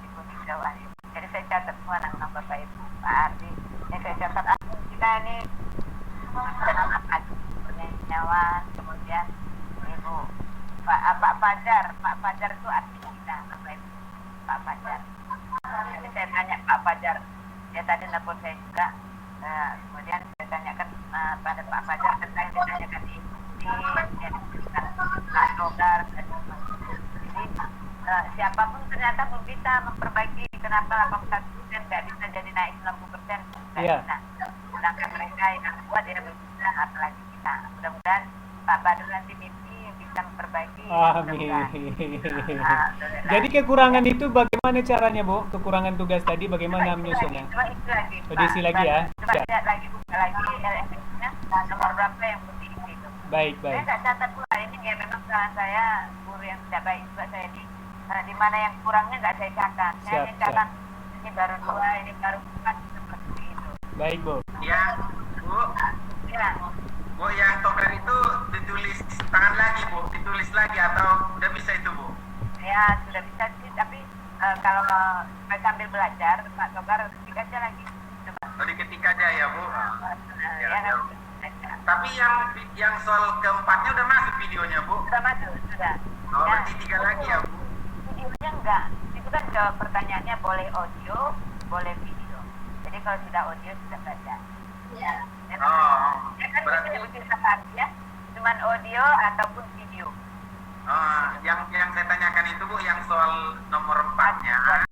Ibu Nika Wahyu. Jadi saya catat semua nama Bapak Ibu, Pak Ardi. Ini saya catat kita ini nama Pak Kurniawan, kemudian Ibu Pak Fajar itu arti kita, Bapak Ibu, Pak Fajar. Jadi saya tanya Pak Fajar, dia tadi nelfon saya juga. Kemudian saya tanyakan pada Pak Fajar, tentang ditanyakan Ibu Pak Togar. Jadi siapapun ternyata belum bisa memperbaiki kenapa 81% nggak bisa jadi naik 90%, nggak Iya. bisa. Sedangkan mereka yang kuat ya belum bisa, apalagi kita. Mudah-mudahan Pak Badrul nanti mimpi bisa memperbaiki. Amin. Alhamdulillah. Jadi kekurangan itu bagaimana caranya Bu? Kekurangan tugas tadi bagaimana menyusunnya? Coba itu lagi. Oh, diisi lagi ya? Coba Ya. lihat lagi, buka lagi LMS-nya, nomor berapa yang mesti isi itu. Baik. Saya nggak catat pula ini ya, memang kesalahan saya, guru yang tidak baik juga saya di mana yang kurangnya nggak saya catat. Saya hanya catat ini baru 2, ini baru 4, seperti itu. Baik Bu. Ya, Bu. Ya, Bu, yang Togar itu ditulis tangan lagi, Bu. Ditulis lagi atau udah bisa itu, Bu? ya sudah bisa sih, tapi kalau sambil belajar Pak Togar ketik aja lagi. Coba. Oh, diketik aja ya, Bu. Ya, Ya. nggak bisa. Tapi yang soal keempatnya udah masuk videonya, Bu. Sudah masuk, sudah. Oh, Ya. berarti 3 lagi ya, Bu. Videonya enggak, itu kan jawab pertanyaannya boleh audio, boleh video. Jadi kalau sudah audio sudah baca. Ya. Oh, Ya kan berarti ya, cuman audio ataupun video. yang saya tanyakan itu, Bu, yang soal nomor 4-nya.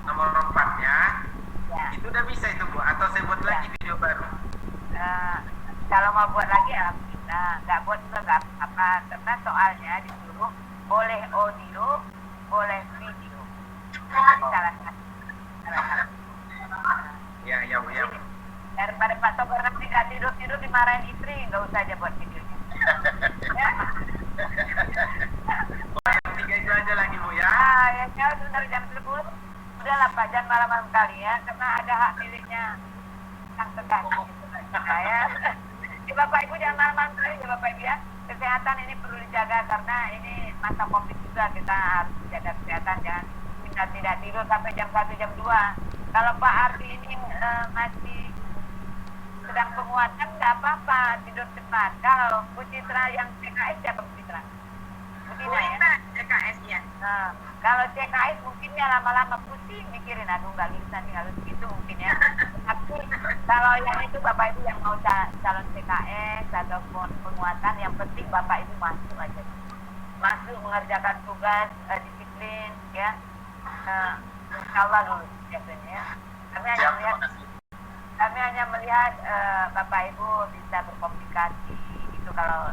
Nomor 4-nya Ya. itu udah bisa itu, Bu, atau saya buat lagi video baru? Kalau mau buat lagi alhamdulillah, nggak buat juga nggak apa, karena soalnya disuruh boleh audio, boleh video. Jadi salah satu. Ya, Bu, ya. Daripada Pak Togar nanti nggak tidur dimarahin istri, nggak usah aja buat videonya. Ya. Oh, yang 3 itu aja lagi, Bu, ya. Ya jauh dari jam 10. Udahlah Pak, jangan malam-malam kali ya, karena ada hak miliknya sang kekasih. Ya. Bapak Ibu jangan malam-malam kali ya Bapak Ibu ya. Kesehatan ini perlu dijaga karena ini masa COVID juga, kita harus jaga kesehatan, jangan kita tidak tidur sampai jam 1 jam 2. Kalau Pak Ardi ini masih sedang penguatan nggak apa-apa, tidur cepat. Kalau Bu Citra yang CKS siapa Bu Citra? Bu Tina ya? CKS ya. Nah, kalau CKS mungkin ya lama-lama pusing mikirin, aduh nggak bisa nih harus gitu mungkin ya. Tapi kalau yang itu Bapak Ibu yang mau calon CKS ataupun penguatan, yang penting Bapak Ibu masuk aja, masuk mengerjakan tugas disiplin ya. Insya Allah dulu biasanya ya. Kami hanya melihat Bapak Ibu bisa berkomunikasi itu. Kalau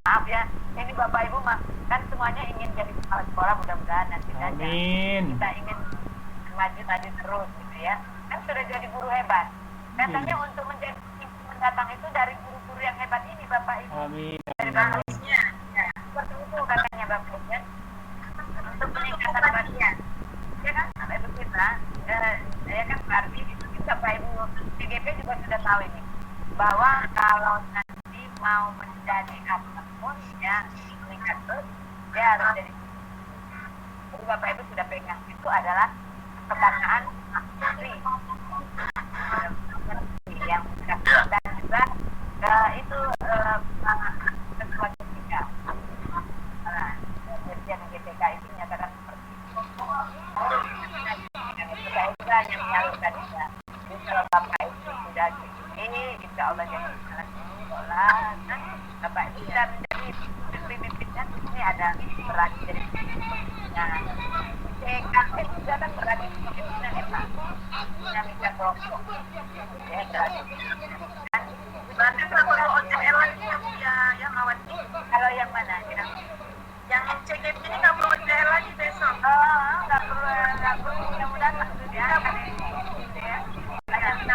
maaf ya, ini Bapak Ibu kan semuanya ingin jadi kepala sekolah, mudah-mudahan nanti saja. Amin. Kita ingin maju terus gitu ya. Kan sudah jadi guru hebat. Katanya untuk menjadi mendatang itu dari guru-guru yang hebat ini Bapak Ibu. Amin. Dari bagusnya. Ya. Seperti Bapak kan untuk peningkatan bagian. Ya kan, Ibu Fitra, ya kan berarti Bapak Ibu CGP juga sudah tahu ini bahwa kalau nanti mau menjadi apapun ya meningkat terus, dia harus jadi. Jadi Bapak Ibu sudah pegang itu adalah kebangsaan menteri yang dan juga itu ketua GPK. Nah, Dirjen GPK itu menyatakan seperti itu. Kita itu hanya menyalurkan juga. Jadi kalau Bapak Ibu sudah ini, insya Allah jadi jalan sekolah, kan Bapak Ibu sudah menjadi pemimpinnya. Ini ada berarti jadi pemimpinnya. TKP juga kan berarti pemimpinnya Pak. Dinamika kelompok. Ya, berarti. Berarti kalau OCL lagi ya Mawati. Kalau yang mana? Yang CGP ini nggak perlu OCL lagi besok. Oh, nggak perlu mudah-mudahan maksudnya kan ini ya.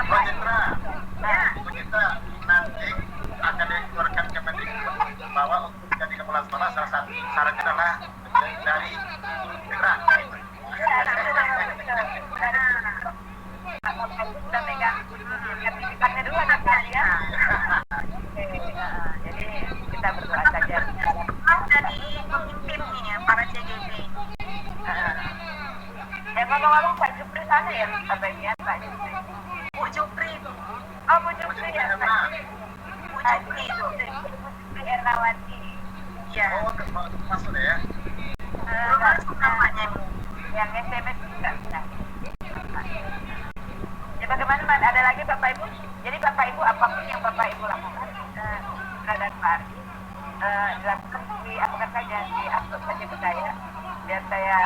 Bu Citra, Bu Citra, nanti akan dikeluarkan Kemendikbud bahwa untuk jadi kepala sekolah salah satu syaratnya adalah dari Citra. Sudah megang sertifikatnya dulu anak ya. Jadi kita berdoa saja. Jadi pemimpin nih ya para CGP. Ya ngomong-ngomong Pak Jupri sana ya Pak ya Pak Jupri. Bu Jupri itu. Oh Bu Jupri ya Pak. Bu Jupri itu. Bu Jupri Ernawati. Iya. Oh, masuk ya. Belum masuk namanya. Yang SMS juga bisa. Ya bagaimana Mas? Ada lagi Bapak Ibu? Jadi Bapak Ibu apapun yang Bapak Ibu lakukan terhadap Pak Ardi dilakukan di apakah saja di upload saja ke saya biar saya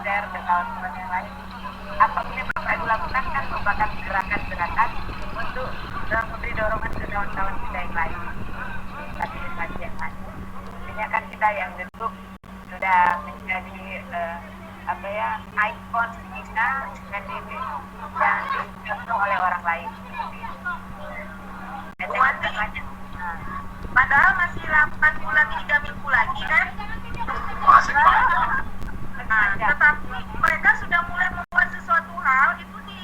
share ke kawan-kawan yang lain. Apapun yang Bapak Ibu lakukan kan merupakan gerakan-gerakan untuk memberi dorongan ke kawan-kawan kita yang lain. Aktivitas yang lain. Intinya kan kita yang bentuk sudah menjadi ikon kita dan yang dicontoh oleh orang lain. Padahal masih 8 bulan 3 minggu lagi kan? Masih panjang. Tetapi mereka sudah mulai membuat sesuatu hal itu di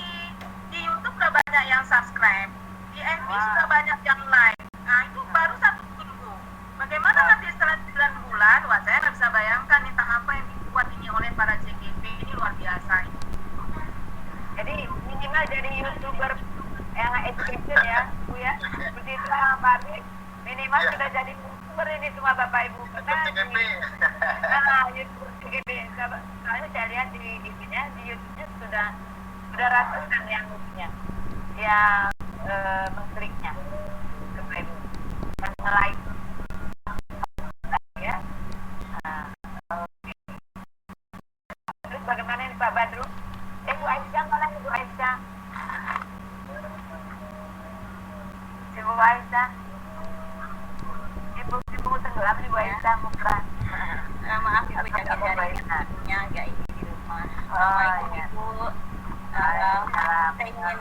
YouTube udah banyak yang subscribe, di FB sudah banyak yang like. Nah itu baru 1 minggu. Bagaimana nanti setelah 9 bulan? Wah saya nggak bisa bayangkan entah apa yang dibuat ini oleh para CGP ini luar biasa. Jadi minimal jadi YouTuber yang education ya Bu ya. Seperti itu Pak Ardi. Minimal sudah jadi YouTuber ini semua Bapak Ibu. CGP. YouTuber CGP. Soalnya saya lihat di YouTube-nya sudah ratusan yang mengkliknya Bapak Ibu. Dan like ya. Terus bagaimana ini Pak Badru? Bu Aisyah mana Bu Aisyah? Bu Aisyah. Ibu tenggelam nih Bu Aisyah Mukra. Maaf Ibu jaga dari anaknya agak ini di rumah. Ibu. Saya ingin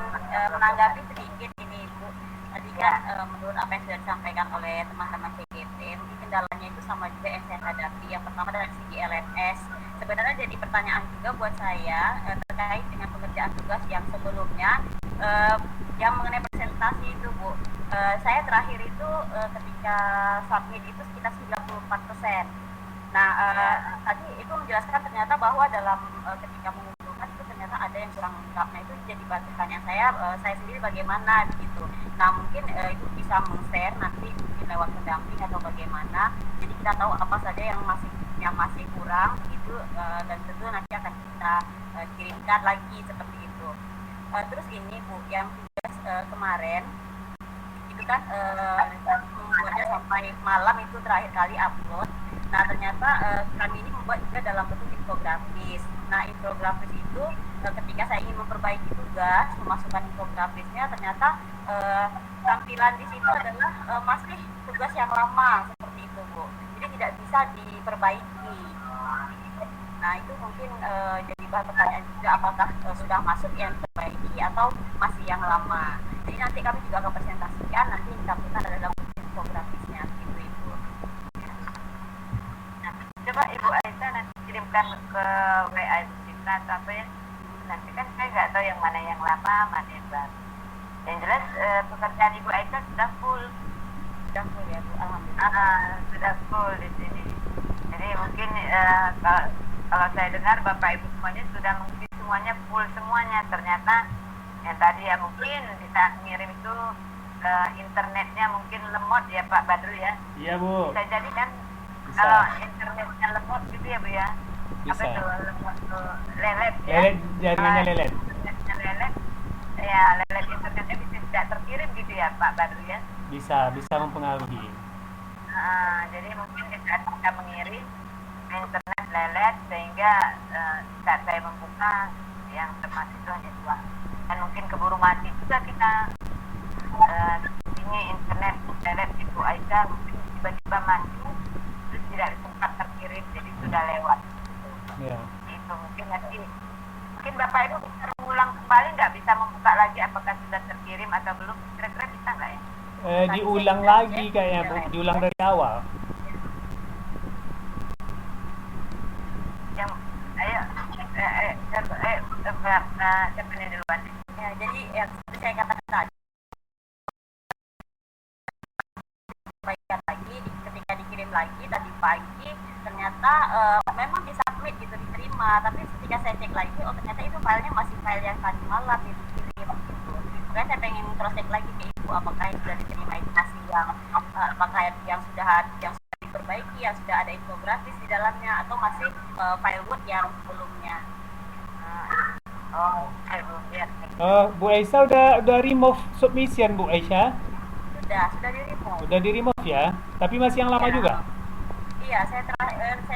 menanggapi sedikit ini Ibu. Tadi kan menurut apa yang sudah disampaikan oleh teman-teman CGP, mungkin kendalanya itu sama juga yang saya hadapi. Yang pertama dari segi LMS. Sebenarnya jadi pertanyaan juga buat saya terkait dengan pengerjaan tugas yang sebelumnya yang mengenai presentasi itu Bu. Saya terakhir itu ketika submit itu sekitar 94%. Nah tadi itu menjelaskan ternyata bahwa dalam ketika mengumpulkan itu ternyata ada yang kurang lengkap. Nah itu jadi pertanyaan saya sendiri bagaimana begitu. Nah mungkin itu bisa meng-share nanti mungkin lewat pendamping atau bagaimana. Jadi kita tahu apa saja yang masih kurang gitu dan tentu nanti akan kita kirimkan lagi seperti itu. Terus ini Bu yang tugas kemarin itu kan membuatnya sampai malam itu terakhir kali upload. Nah ternyata kami ini membuat juga dalam bentuk infografis. Nah infografis itu ketika saya ingin memperbaiki tugas memasukkan infografisnya ternyata tampilan di situ adalah masih tugas yang lama seperti itu Bu. Jadi tidak bisa diperbaiki. Nah itu mungkin jadi bahan pertanyaan juga apakah sudah masuk yang diperbaiki atau masih yang lama. Jadi nanti kami juga akan presentasikan nanti ditampilkan dalam infografisnya gitu Ibu. Coba Ibu Aisyah nanti kirimkan ke WA Ibu Citra atau apa ya. Nanti kan saya nggak tahu yang mana yang lama, mana yang baru. Yang jelas pekerjaan Ibu Aisyah sudah full. Sudah full ya Bu, alhamdulillah. Sudah full di sini. Jadi mungkin kalau saya dengar Bapak Ibu semuanya sudah mengisi semuanya full semuanya. Ternyata yang tadi ya mungkin di saat ngirim itu internetnya mungkin lemot ya Pak Badrul ya. Iya Bu. Bisa jadi kan Bisa. kalau internetnya lemot gitu ya Bu ya. Bisa. Apa itu lemot tuh lelet ya. Lelet, jaringannya lelet. Internetnya lelet. Ya lelet internetnya bisa tidak terkirim gitu ya Pak Badrul ya. Bisa mempengaruhi. Jadi mungkin di saat kita mengirim internet lelet sehingga saat saya membuka yang termasuk itu hanya dua. Dan mungkin keburu mati juga kita ini internet lelet Ibu Aisyah mungkin tiba-tiba mati terus tidak sempat terkirim jadi sudah lewat. Ya. Itu mungkin nanti mungkin Bapak Ibu bisa mengulang kembali nggak, bisa membuka lagi apakah sudah terkirim atau belum, kira-kira bisa nggak ya? Diulang lagi kayaknya Bu, diulang dari awal. Yang ayo siapa nih duluan? Ya, jadi yang seperti saya katakan tadi, sampaikan lagi ketika dikirim lagi tadi pagi ternyata memang disubmit gitu, diterima, tapi ketika saya cek lagi oh ternyata itu filenya masih file yang tadi malam itu dikirim gitu. Makanya saya pengen cross check lagi ke Ibu apakah yang sudah diterima itu masih yang apakah yang sudah diperbaiki, yang sudah ada infografis di dalamnya atau masih file Word yang sebelumnya. Belum lihat nih. Bu Aisyah udah remove submission Bu Aisyah? Sudah di-remove. Udah di remove ya? Tapi masih yang lama Ya. juga? Iya, saya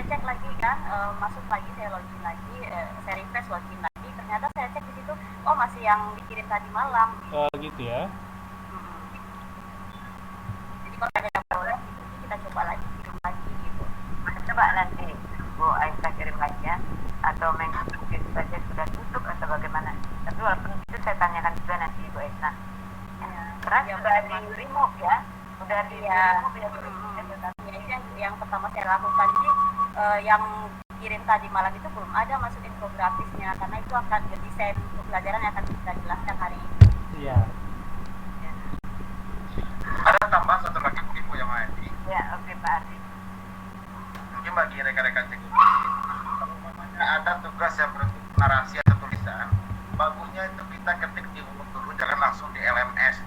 cek lagi kan, masuk lagi, saya login lagi, saya refresh login lagi, ternyata saya cek di situ, oh masih yang dikirim tadi malam. Gitu ya? Jadi kalau ada yang boleh, kita coba lagi, kirim lagi gitu. Coba nanti Bu Aisyah kirim lagi ya, atau mungkin saja sudah tutup atau bagaimana. Tapi walaupun itu saya tanyakan juga nanti Bu Aisyah. Karena Ya, sudah betul. di remove ya, sudah di remove ya. Yang pertama saya lakukan, jadi yang kirim tadi malam itu belum ada masuk infografisnya, karena itu akan berdesain untuk pelajaran yang akan kita jelaskan hari ini. Iya. Ada tambahan satu lagi Bu Ibu yang lain. Ya, oke Pak Ardi. Mungkin bagi rekan-rekan CGP, kalau umpamanya ada tugas yang berbentuk narasi atau tulisan, bagusnya itu kita ketik di Word dulu, jangan langsung di LMS.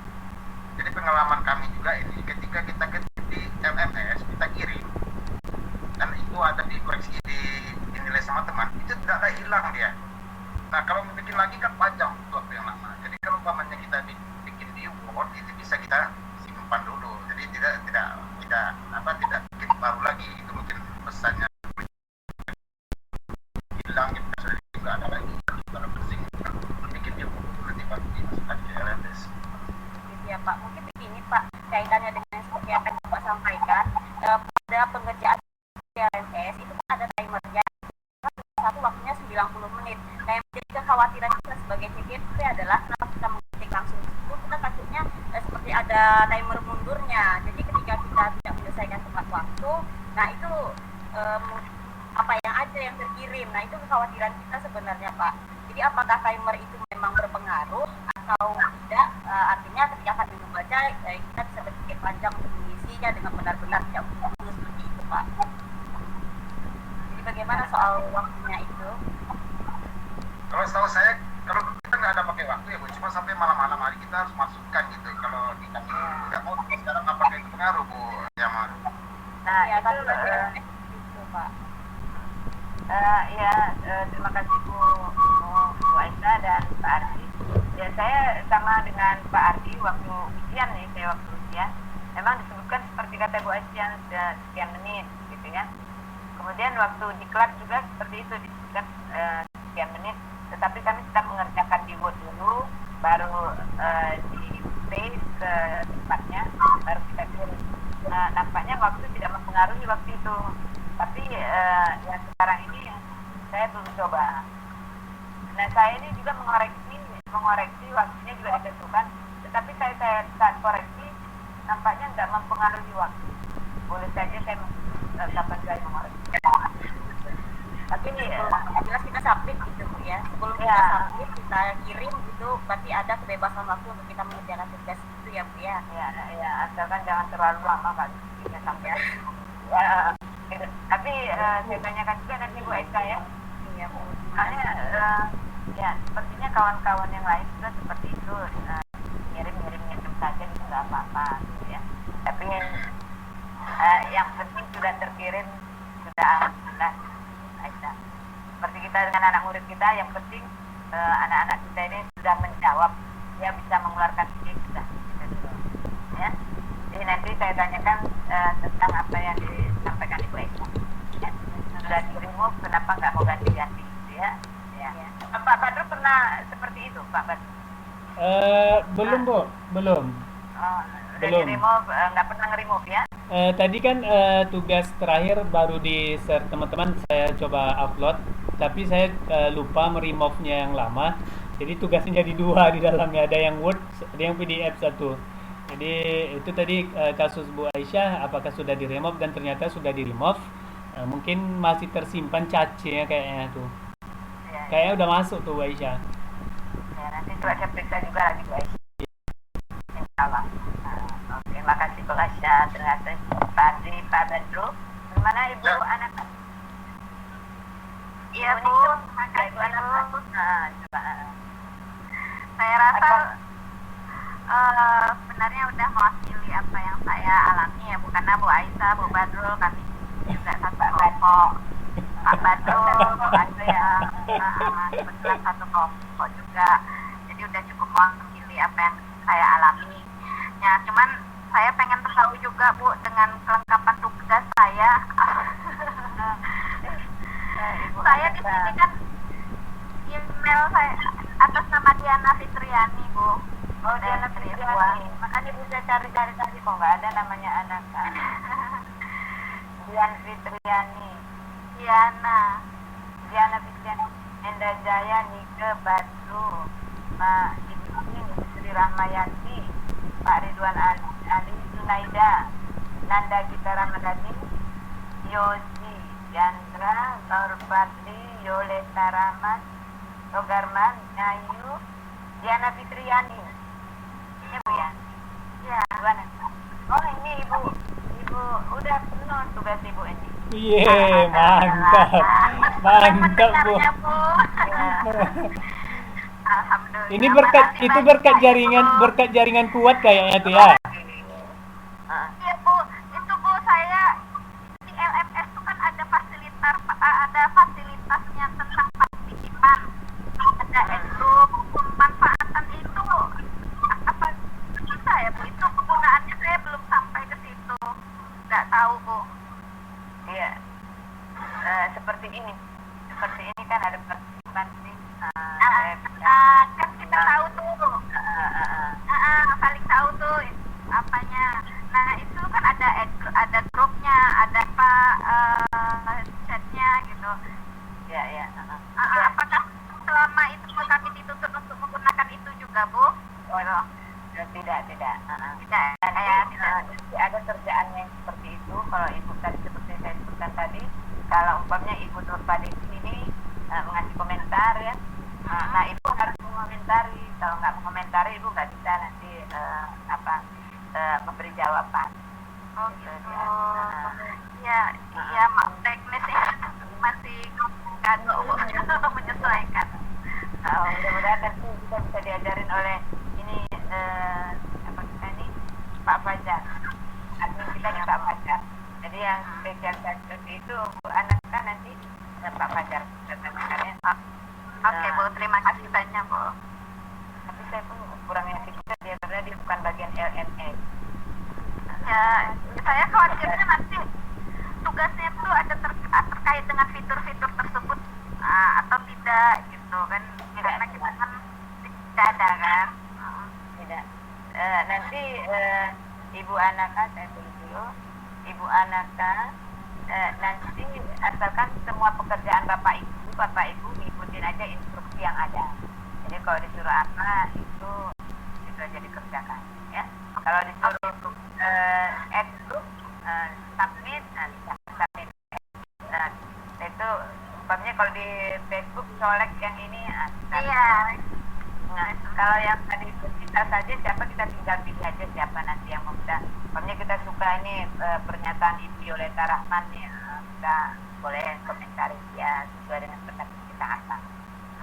Jadi pengalaman kami juga ini, ketika kita ketik di LMS, kita kirim, dan itu ada dikoreksi dinilai sama teman, itu tidak ada hilang dia. Nah kalau mau bikin lagi kan panjang waktu yang lama. Jadi kalau umpamanya kita bikin di Word, itu bisa kita simpan dulu. Jadi tidak bikin baru lagi. Itu mungkin pesannya. Hilang kita sudah juga ada lagi. Kalau bersih, bikin di Word nanti baru dimasukkan ke LMS. Gitu ya Pak, mungkin begini Pak, kaitannya dengan seperti apa yang Bapak sampaikan, pada pengerjaan LMS itu kan ada timernya, satu waktunya 90 menit. Nah yang menjadi kekhawatiran kita sebagai CGP adalah kenapa kita mengetik langsung itu, kita takutnya seperti ada timer mundurnya. Jadi ketika kita tidak menyelesaikan tepat waktu, nah itu apa yang ada yang terkirim. Nah itu kekhawatiran kita sebenarnya Pak. Jadi apakah timer itu memang berpengaruh atau tidak? Artinya ketika kami membaca kita bisa berpikir panjang untuk mengisinya dengan benar-benar tidak mulus seperti itu Pak. Jadi bagaimana soal waktunya itu? Kalau setahu saya, kalau kita nggak ada pakai waktu ya Bu, cuma sampai malam-malam hari kita harus masukkan gitu. Kalau di kami nggak mau sekarang apakah itu pengaruh Bu Yaman? Nah, Ya, itu tapi bagaimana itu Pak? terima kasih Bu Aisyah dan Pak Ardi. Ya saya sama dengan Pak Ardi waktu ujian nih, saya waktu ujian memang disebutkan seperti kata Bu Aisyah sekian menit gitu ya. Kemudian waktu di kelas juga seperti itu disebutkan sekian menit, tetapi kami tetap mengerjakan di Word dulu, baru di paste ke tempatnya, baru kita kirim. Nampaknya waktu tidak mempengaruhi waktu itu, tapi yang sekarang ini saya belum coba. Nah saya ini juga mengoreksi waktunya juga ditentukan, tetapi saya saat koreksi nampaknya nggak mempengaruhi waktu. Boleh saja saya kapan saya mengoreksi. ya. Sebelum Ya. kita submit, kita kirim gitu, berarti ada kebebasan waktu untuk kita mengerjakan tugas itu ya Bu ya. Ya, asalkan jangan terlalu lama kan bisa sampai. Ya, gitu. Tapi saya tanyakan juga nanti Bu Eka ya. Iya Bu. Soalnya ya sepertinya kawan-kawan yang lain juga seperti itu ngirim saja gitu nggak apa-apa gitu ya. Tapi yang penting sudah terkirim sudah alhamdulillah. Aisyah. Seperti kita dengan anak murid kita, yang penting anak-anak kita ini sudah menjawab, dia bisa mengeluarkan ide sudah gitu dulu. Ya. Jadi nanti saya tanyakan tentang apa yang disampaikan Ibu Eka. Ya. Sudah di-remove, kenapa nggak mau ganti-ganti gitu ya? Ya. Pak Badru pernah seperti itu, Pak Badru? Belum Bu, belum. Oh, udah Belum. di-remove, nggak pernah nge-remove ya? Tadi kan tugas terakhir baru di-share teman-teman, saya coba upload, tapi saya lupa meremove-nya yang lama. Jadi tugasnya jadi dua di dalamnya, ada yang Word, ada yang PDF satu. Jadi itu tadi kasus Bu Aisyah, apakah sudah di-remove, dan ternyata sudah di-remove. Mungkin masih tersimpan cache-nya kayaknya tuh. Ya, Kayaknya udah masuk tuh Bu Aisyah. ya, nanti coba saya periksa juga lagi Bu Aisyah. Insya Allah. Oke, makasih Bu Aisyah. Terima kasih Pak Badru. Gimana Ibu anak? Iya Bu, makasih Ibu anak. Bu. Coba. Saya rasa sebenarnya udah mewakili apa yang saya alami ya, bukan Bu Aisyah, Bu Badrul, kami juga satu kelompok. Pak Badrul, ada yang kebetulan satu kelompok juga, jadi udah cukup mewakili apa yang saya alami. Ya, cuman saya pengen tahu juga Bu, dengan kelengkapan tugas saya. Saya di sini kan email saya atas nama Diana Fitriani Bu. Oh, Diana Fitriani. Makanya bisa cari-cari tadi kok nggak ada namanya anak. Diana Fitriani. Diana Fitriani. Enda Jaya, Nike, Badru, Ibu ini Sri Rahmayati, Pak Ridwan Ali, Zunaida, Nanda Gita Ramadhani, Yosi, Yandra, Nur Fadli, Yoleta Rahman, Togarman, Nyayu, Diana Fitriani. Ini Bu ya? Ya, Gimana? Oh ini Ibu udah penuh tugas Ibu ini. Iya, mantap. Mantap Bu. mendengarnya, Bu. Ya. Alhamdulillah. Ini berkat Makasih itu banyak, berkat Bu. jaringan kuat kayaknya tuh ya. Iya Bu, itu Bu, saya di LMS itu kan ada fasilitasnya tentang partisipan, ada group pemanfaatan itu apa bisa ya Bu? Itu kegunaannya saya belum sampai ke situ, nggak tahu Bu. Iya. Seperti ini kan ada partisipasi. Kan kita tahu tuh, saling tahu tuh apanya. Nah itu kan ada grupnya, ada apa chatnya gitu. Ya. Apakah selama itu kami dituntut untuk menggunakan itu juga Bu? Oh, tidak. Tidak. Nanti ada kerjaan yang seperti itu. Kalau Ibu tadi seperti saya sebutkan tadi, kalau umpamanya Ibu Nur Fadli ini mengasih komentar ya, nah Ibu harus mengomentari. Kalau nggak mengomentari, Ibu nggak bisa nanti memberi jawaban. Oh gitu. Ya. Ya maaf teknisnya masih kagak menyesuaikan. Mudah-mudahan nanti kita bisa diajarin oleh ini Pak Fajar. Admin kita nih Pak Fajar. Jadi yang spesial seperti itu Bu anak kan nanti Pak Fajar datangkan ya. Oke Bu, terima kasih banyak Bu. Tapi saya pun kurang yakin juga dia karena dia bukan bagian LNS. Ya, saya khawatirnya nanti tugasnya tuh ada terkait dengan fitur-fitur tersebut atau tidak gitu kan? Karena kita kan tidak ada kan? Tidak. Nanti Ibu Anaka saya tulis dulu. Ibu Anaka nanti asalkan semua pekerjaan Bapak Ibu ngikutin aja instruksi yang ada. Jadi kalau disuruh apa itu aja dikerjakan ya. Kalau disuruh add group submit, submit. Itu umpamanya kalau di Facebook colek yang ini Iya. Nah, kalau yang tadi itu kita saja siapa, kita tinggal pilih aja siapa nanti yang mau kita. Umpamanya kita suka ini pernyataan Ibu Yoleta Rahman ya, kita boleh komentari ya sesuai dengan pendapat kita apa.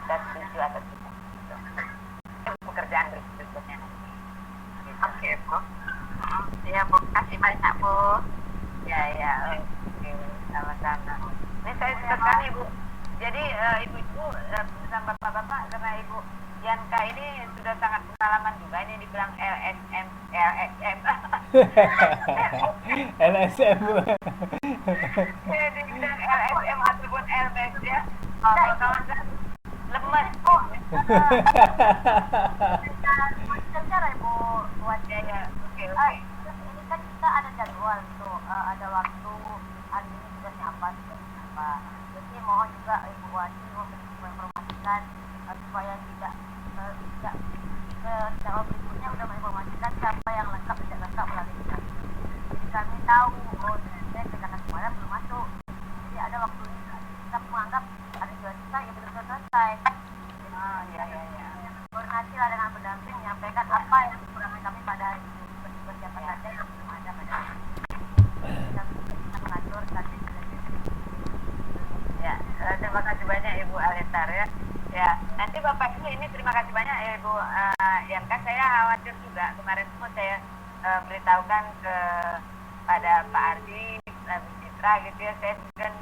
Kita setuju atau tidak. Gitu. Itu pekerjaan berikutnya. Oke, Bu. Ya, Bu. Kasih banyak, Bu. Ya, oke, sama-sama. Ini saya suka sekali, Bu. Jadi ibu-ibu bersama bapak-bapak, karena Ibu Yanka ini sudah sangat pengalaman juga. Ini dibilang LSM. LSM. Dibilang LSM ataupun LMS ya. Kawan-kawan lemes, Bu. Cara Ibu buat Ya, oke. ini kan kita ada jadwal tuh, ada waktu hari ini tugasnya apa. Jadi mohon juga Ibu Wati menginformasikan supaya tidak secara berikutnya sudah menginformasikan siapa yang lengkap tidak lengkap melalui kita. Jadi kami tahu saya kedatangan kemarin belum masuk. Jadi ada waktu ini kita menganggap ada juga kita yang belum selesai. Ya. Koordinasilah dengan pendamping menyampaikan apa yang dikurangi kami pada hari ini seperti apa saja yang belum ada pada hari ini. Dan kita mengatur strategi. Ya, terima kasih banyak Ibu Aletar ya. Ya, nanti Bapak ini terima kasih banyak ya Ibu Yanka. Saya khawatir juga kemarin semua saya beritahukan pada Pak Ardi, Bu Citra gitu ya. Saya kan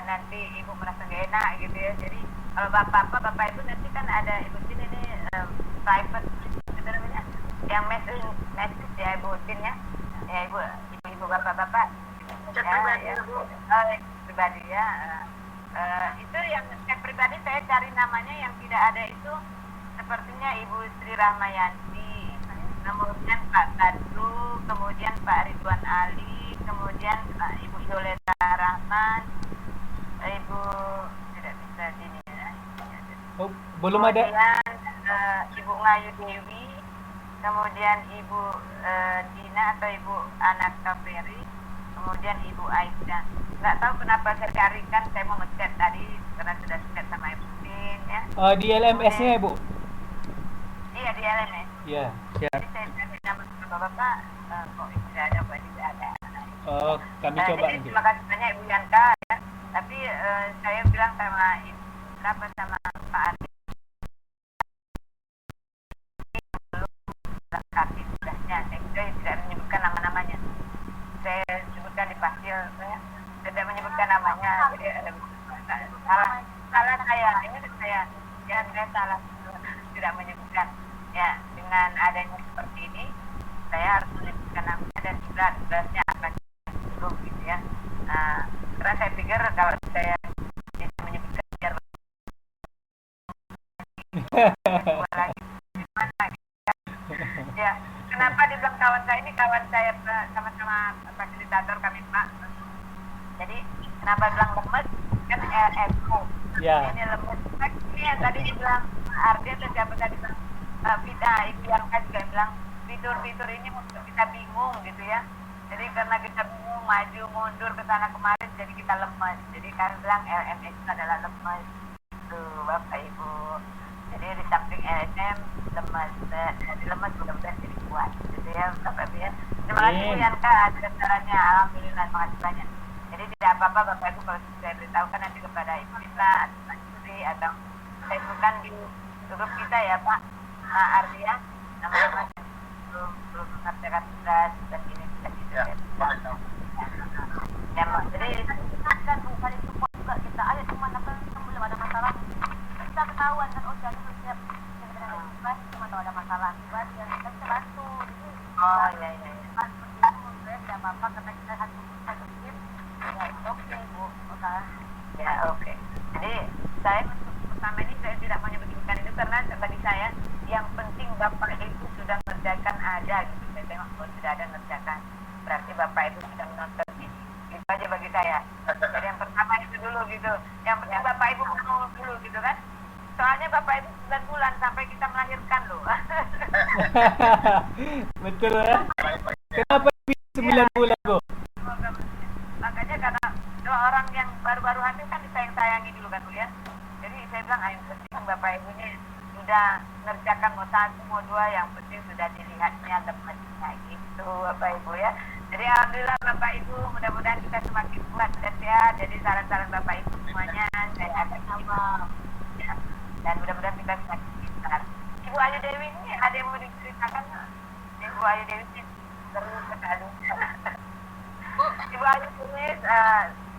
nanti Ibu merasa gak enak gitu ya. Jadi kalau Bapak Ibu nanti kan ada Ibu Tin ini private gitu namanya, yang message ya Ibu Tin ya. Ya Ibu Bapak-bapak. Chat Ya, pribadi, ya. Bu. Pribadi ya. Itu yang chat pribadi saya cari namanya yang tidak ada itu sepertinya Ibu Sri Rahmayanti, kemudian Pak Badru, kemudian Pak Ridwan Ali, kemudian Ibu Yoleta Rahman, Ibu tidak bisa sini ya. Oh, belum ada. Kemudian Ibu Ngayu Dewi, kemudian Ibu Dina atau Ibu Anak Kaferi, kemudian Ibu Aisyah. Nggak tahu kenapa saya carikan, saya mau ngechat tadi karena sudah chat sama Ibu Tin ya. Di LMS-nya, Bu. Iya di LMS. Ya, siap. Jadi saya cari nama bapak-bapak, kok tidak ada, kok tidak ada. Oh, kami coba Jadi nanti. terima kasih banyak Ibu Yanka ya. Tapi saya bilang sama Ibu berapa sama Pak Ardi lengkap tugasnya. Saya tidak menyebutkan nama-namanya. Saya sebutkan di pasil, saya tidak menyebutkan namanya. Jadi ada salah saya, ini saya jangan saya salah tidak menyebutkan. Ya, dengan adanya seperti ini, saya harus menyebutkan namanya dan juga tugasnya akan dulu gitu ya. Karena saya pikir kalau saya tidak menyebutkan biar lagi gimana ya. Kenapa dibilang kawan saya ini, kawan saya sama-sama fasilitator kami Pak. Jadi kenapa bilang lemes kan LMO Ya. ini lemes. Ini yang tadi dibilang Ardi atau siapa tadi bilang Vita, Ibu Yanka juga bilang fitur-fitur ini untuk kita bingung gitu ya. Jadi karena kita bingung maju mundur ke sana kemari, jadi kita lemes. Jadi kan bilang LMS itu adalah lemes. Tuh Bapak Ibu. Jadi di samping LSM lemes, jadi lemes mudah-mudahan jadi kuat gitu ya Bapak Ibu ya. Terima kasih Bu Yanka atas sarannya, alhamdulillah, terima kasih banyak. Jadi tidak apa-apa Bapak Ibu kalau saya beritahukan nanti kepada Ibu Rita atau Pak Yusri atau saya bukan di grup kita ya Pak Ardia, nama-nama belum mengerjakan tugas dan ini dan itu Ya, ya. baik. Ya, Mak. Jadi kan bukan itu juga kita ayo teman akan belum ada masalah kita ketahuan kan jadi setiap cuma kalau ada masalah pribadi yang kita bisa bantu jadi oh iya. kan seperti itu saya tidak apa-apa karena kita satu tim ya oke Bu oke. Ya, oke. Jadi saya pertama ini saya tidak menyebutkan itu karena bagi saya yang penting Bapak Ibu sudah mengerjakan ada gitu. Saya tengok kalau sudah ada mengerjakan berarti Bapak Ibu sudah menonton ini. Itu aja bagi saya. Jadi yang pertama itu dulu gitu. Yang penting Bapak Ibu mau dulu gitu kan. Soalnya Bapak Ibu 9 bulan sampai kita melahirkan loh. Betul ya. Kenapa 9 bulan, Bu? Makanya karena orang yang baru-baru hamil kan disayang-sayangi dulu. dulu kan Bu ya. Jadi saya bilang yang penting Bapak Ibu ini sudah ngerjakan mau 1 mau 2, yang penting sudah dilihatnya lemahnya gitu Bapak Ibu ya. Jadi alhamdulillah Bapak Ibu, mudah-mudahan kita semakin kuat dan sehat. Jadi saran-saran Bapak Ibu semuanya saya akan terima ya. Dan mudah-mudahan kita semakin pintar. Ibu Ayu Dewi ini ada yang mau diceritakan? Ibu Ayu Dewi ini terus sekali. Ibu Ayu Dewi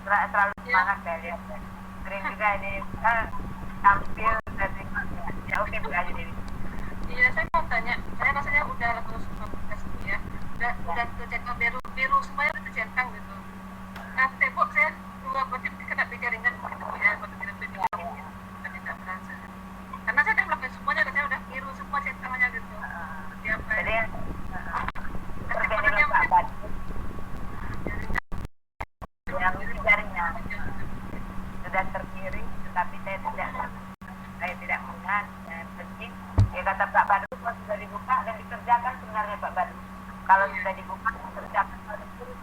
selalu semangat saya lihat. Sering juga ini tampil dari ya. Oke Bu Ayu Dewi. Iya, saya mau tanya, saya rasanya udah lulus fakultas ini ya, udah tercentang biru semuanya udah tercentang gitu. Nah, tembok saya dua berarti kena jaringan gitu ya, waktu kirim video dan tidak berasa. Karena saya udah melakukan semuanya, saya udah biru semua centangnya gitu. Siapa Jadi ya? terjadi luka yang jaringnya sudah terkiring, tetapi saya tidak melihat. Yang penting ya kata Pak Badru, kalau sudah dibuka dan dikerjakan sebenarnya Pak Badru. Kalau sudah dibuka dikerjakan,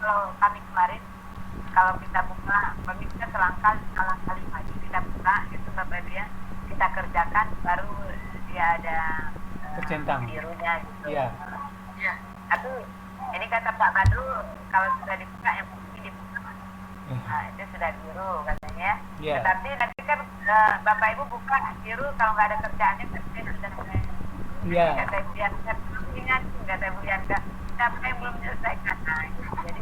kalau kami kemarin kalau kita buka pemirsa selangkah kali maju kita buka itu Bapak Ibu ya, kita kerjakan baru dia ada Tercentang. birunya gitu. Iya. Iya. Tapi ini kata Pak Badru kalau sudah dibuka yang penting dibuka. Nah, itu sudah biru katanya. Iya. Tetapi nanti kan Bapak Ibu buka biru kalau nggak ada kerjaannya pasti sudah selesai. Iya. Kata Ibu Yanka, ingat kata Ibu Yanka, siapa yang belum menyelesaikan? Nah, itu. Jadi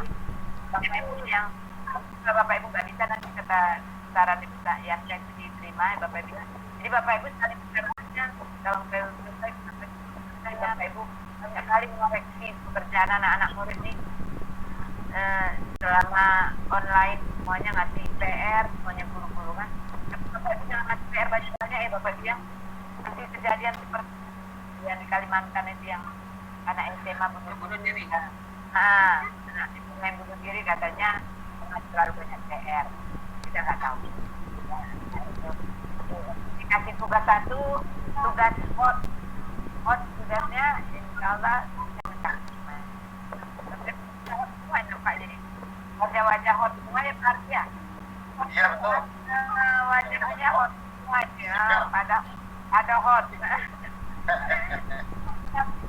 Bapak Ibu yang kalau Bapak Ibu nggak bisa nanti kata saran Ibu Yanka itu diterima ya Bapak Ibu. Jadi Bapak Ibu saling berkerja kalau belum selesai Bapak Ibu banyak kali mengoreksi pekerjaan anak-anak murid ini. Selama online semuanya ngasih PR, semuanya guru-guru kan. Tapi Bapak Ibu jangan ngasih PR banyak-banyak ya Bapak Ibu ya. Nanti kejadian seperti yang di Kalimantan itu yang anak SMA bunuh diri. Nah, ibu yang bunuh diri katanya ngasih terlalu banyak PR. Kita nggak tahu. Dikasih tugas 1, tugas hot tugasnya insya Allah wajah-wajah hot semua ya Pak ya. Iya betul. Wajahnya hot semua ya, ada hot.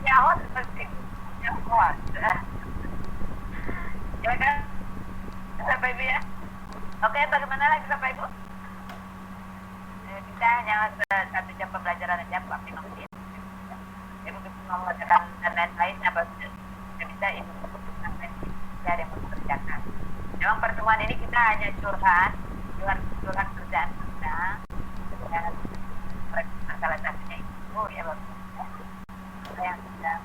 Ya hot pasti ya hot. Ya kan, Bapak Ibu ya. Oke, bagaimana lagi Bapak Ibu? Bisa hanya 1 jam pembelajaran aja, 45 menit. Ibu bisa mengerjakan dan lain-lain apa bisa Ibu ada yang mengerjakan. Memang pertemuan ini kita hanya curhat kerjaan kita dan salah satunya itu ya Bapak. Saya sudah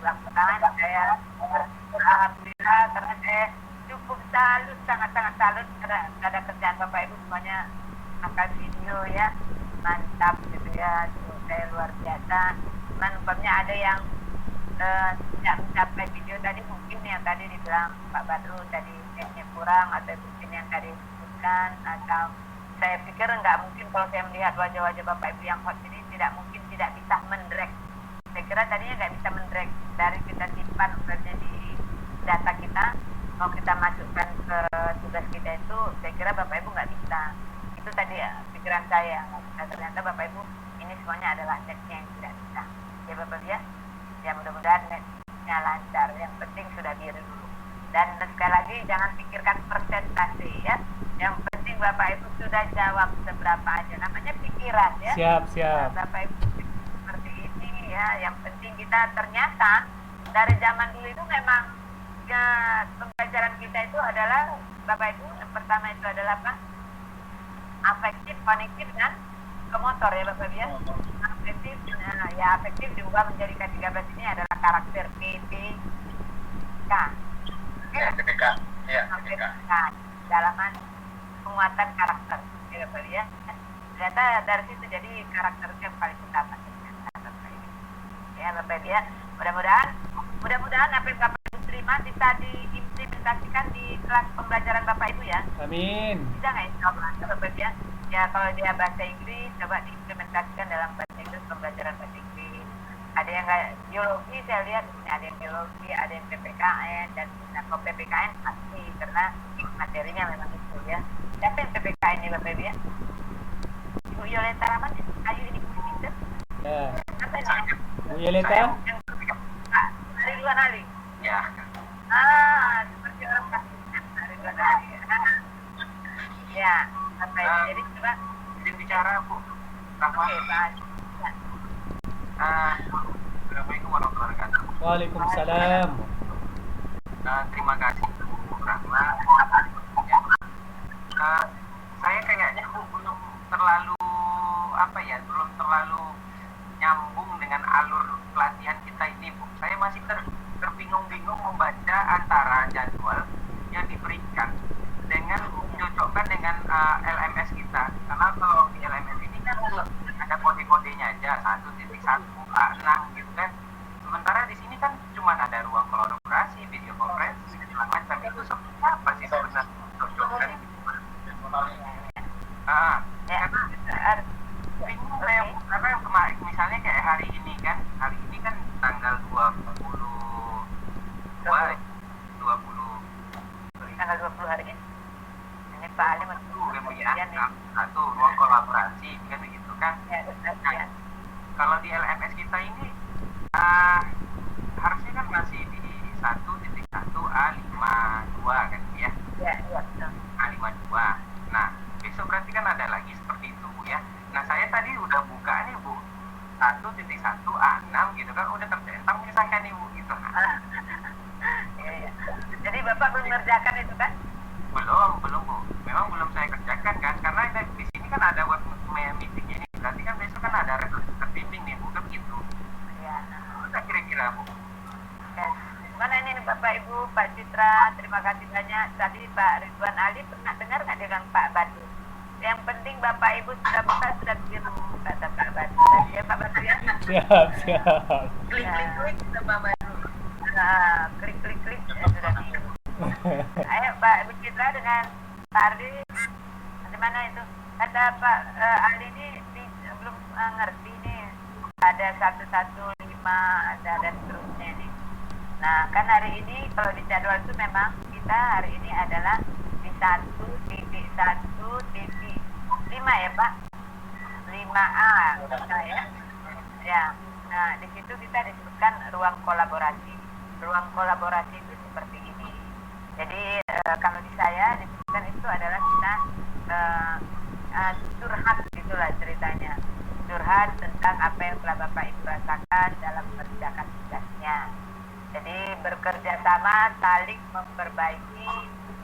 melakukan, saya alhamdulillah karena saya cukup salut, sangat-sangat salut karena ada kerjaan Bapak Ibu semuanya angkat video ya, mantap gitu ya, saya luar biasa. Cuman umpamanya ada yang tidak mencapai video tadi, mungkin yang tadi dibilang Pak Badru tadi netnya kurang atau mungkin yang tadi disebutkan, atau saya pikir nggak mungkin kalau saya melihat wajah-wajah Bapak Ibu yang hot ini tidak mungkin tidak bisa mendrag. Saya kira tadinya nggak bisa mendrag dari kita simpan umpamanya di data kita, mau kita masukkan ke tugas kita itu, saya kira Bapak Ibu nggak bisa. Itu tadi ya pikiran saya. Nah, ternyata Bapak Ibu ini semuanya adalah netnya yang tidak bisa. Ya Bapak Ibu ya. Ya mudah-mudahan netnya lancar, yang penting sudah biru dulu. Dan sekali lagi jangan pikirkan persentase ya, yang penting Bapak Ibu sudah jawab seberapa aja, namanya pikiran ya. Siap. Bapak Ibu seperti ini ya, yang penting kita ternyata dari zaman dulu itu memang ya, pembelajaran kita itu adalah Bapak Ibu, yang pertama itu adalah apa? Afektif, kognitif, dan kemotor ya Bapak Ibu ya. Afektif, ya afektif diubah menjadi K13 ini adalah karakter PPK. Ya, PPK. Ya, PPK. Dalaman penguatan karakter ya Bapak Ibu ya. Ternyata dari situ jadi karakter yang paling utama ya Bapak Ibu ya. Mudah-mudahan apa yang Bapak Ibu terima bisa diimplementasikan di kelas pembelajaran Bapak Ibu ya. Amin. Bisa nggak insya Allah Bapak Ibu ya? Ya kalau dia bahasa Inggris coba diimplementasikan dalam bahasa Inggris, pembelajaran bahasa Inggris. Ada yang kayak biologi, saya lihat ada yang biologi, ada yang PPKN, dan kalau PPKN pasti karena materinya memang itu ya. Siapa yang PPKN ini Bapak Ibu ya? tanaman kayu ini itu. Ya. Apa ini? Bu Yeleta? Pak Ridwan Ali. Ya. Seperti orang Pakistan, Pak Ridwan Ali. Ya, apa ini? Jadi coba. Izin bicara, Bu. Rahma. Oke, Pak. Ya. Assalamualaikum warahmatullahi wabarakatuh. Waalaikumsalam. Terima kasih Bu Rahma. Ya. Saya kayaknya Bu belum terlalu belum terlalu nyambung dengan alur pelatihan kita ini, Bu. Saya masih terbingung-bingung membaca antara jadwal yang diberikan dengan mencocokkan dengan LMS kita. Karena kalau di LMS ini kan ada kode-kodenya aja 1.1 A6 gitu kan. Sementara di sini kan cuma ada ruang kolaborasi, video konferensi, segala macam. Itu seperti apa sih sebenarnya cocokkan? Bingung saya, karena kemarin misalnya kayak hari ini kan tanggal 20 Tanggal 20 hari ini. Ini Pak Ali masih kemudian satu ruang kolaborasi kan begitu kan. Nah, kalau di LMS kita ini harusnya kan masih di 1.1 A52 kan ya. Ya, betul. A52. Nah, besok berarti kan ada lagi seperti itu, Bu ya. Nah, saya tadi udah buka nih, Bu. 1.1 A6 gitu kan udah tercentang misalkan nih, Bu gitu. Iya. Jadi Bapak belum mengerjakan itu kan? Belum, Bu. Memang belum saya kerjakan kan karena di sini kan ada web meetingnya ini. Berarti kan besok kan ada terbimbing nih, Bu, kan gitu. Ya. Udah kira-kira, Bu. Ya. Gimana ini Bapak Ibu, Pak Citra, terima kasih banyak. Tadi Pak Ridwan Ali pernah dengar nggak dengan Pak Badu? Yang penting Bapak Ibu sudah buka, sudah biru, kata Pak Badu. Ya Pak Badu ya? Siap. Klik sama baru. Nah, klik, sudah biru. Ayo Pak Ibu Citra dengan Pak Ardi, bagaimana itu? Kata Pak Ali ini belum ngerti nih. Ada 115, ada dan seterusnya nih. Nah, kan hari ini kalau di jadwal itu memang kita hari ini adalah di 1.1.5 ya Pak? 5A ya. Ya. Nah, di situ kita disebutkan ruang kolaborasi. Ruang kolaborasi itu seperti ini. Jadi kalau di saya disebutkan itu adalah kita curhat gitulah ceritanya. Curhat tentang apa yang telah Bapak Ibu rasakan dalam mengerjakan tugasnya. Jadi bekerja sama, saling memperbaiki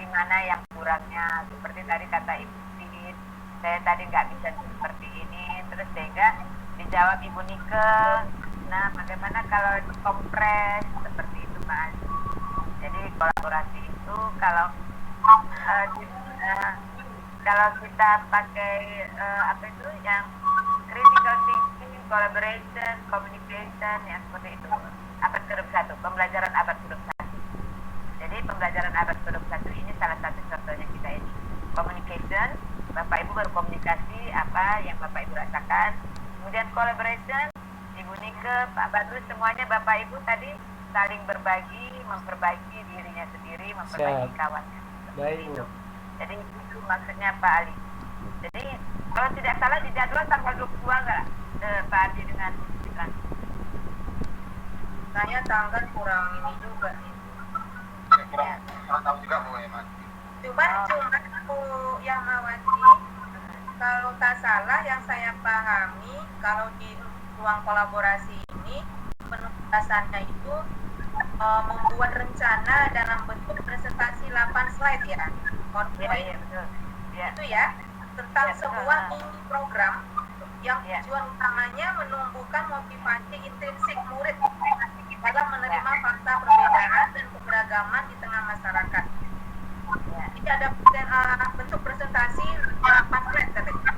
di mana yang kurangnya. Seperti tadi kata Ibu Sin, saya tadi nggak bisa seperti ini, terus sehingga dijawab Ibu Nike. Nah, bagaimana kalau dikompres seperti itu, Pak Ali? Jadi kolaborasi itu kalau kita pakai apa itu yang critical thinking, collaboration, communication, yang seperti itu. Abad ke-21, pembelajaran abad ke-21. Jadi pembelajaran abad ke-21 ini salah satu contohnya kita ini. Communication, Bapak Ibu berkomunikasi apa yang Bapak Ibu rasakan. Kemudian collaboration, Ibu Nike, Pak Badrus, semuanya Bapak Ibu tadi saling berbagi, memperbaiki dirinya sendiri, memperbaiki Siap. kawannya. Baik, Bu. Jadi itu maksudnya Pak Ali. Jadi kalau tidak salah di jadwal tanggal 22 enggak Pak Ali dengan Citra? Saya tanggal kurang ini juga nih. Kurang tahu juga Bu Eman. Cuma Bu Yamawati, kalau tak salah yang saya pahami, kalau di ruang kolaborasi ini penugasannya itu membuat rencana dalam bentuk presentasi 8 slide ya, PowerPoint. Iya, betul. Ya. Itu ya, tentang Ya, betul. sebuah mini program yang Ya. tujuan utamanya menumbuhkan motivasi intrinsik murid dalam menerima fakta perbedaan dan keberagaman di tengah masyarakat. Ya. Ini ada bentuk presentasi 8 slide katanya.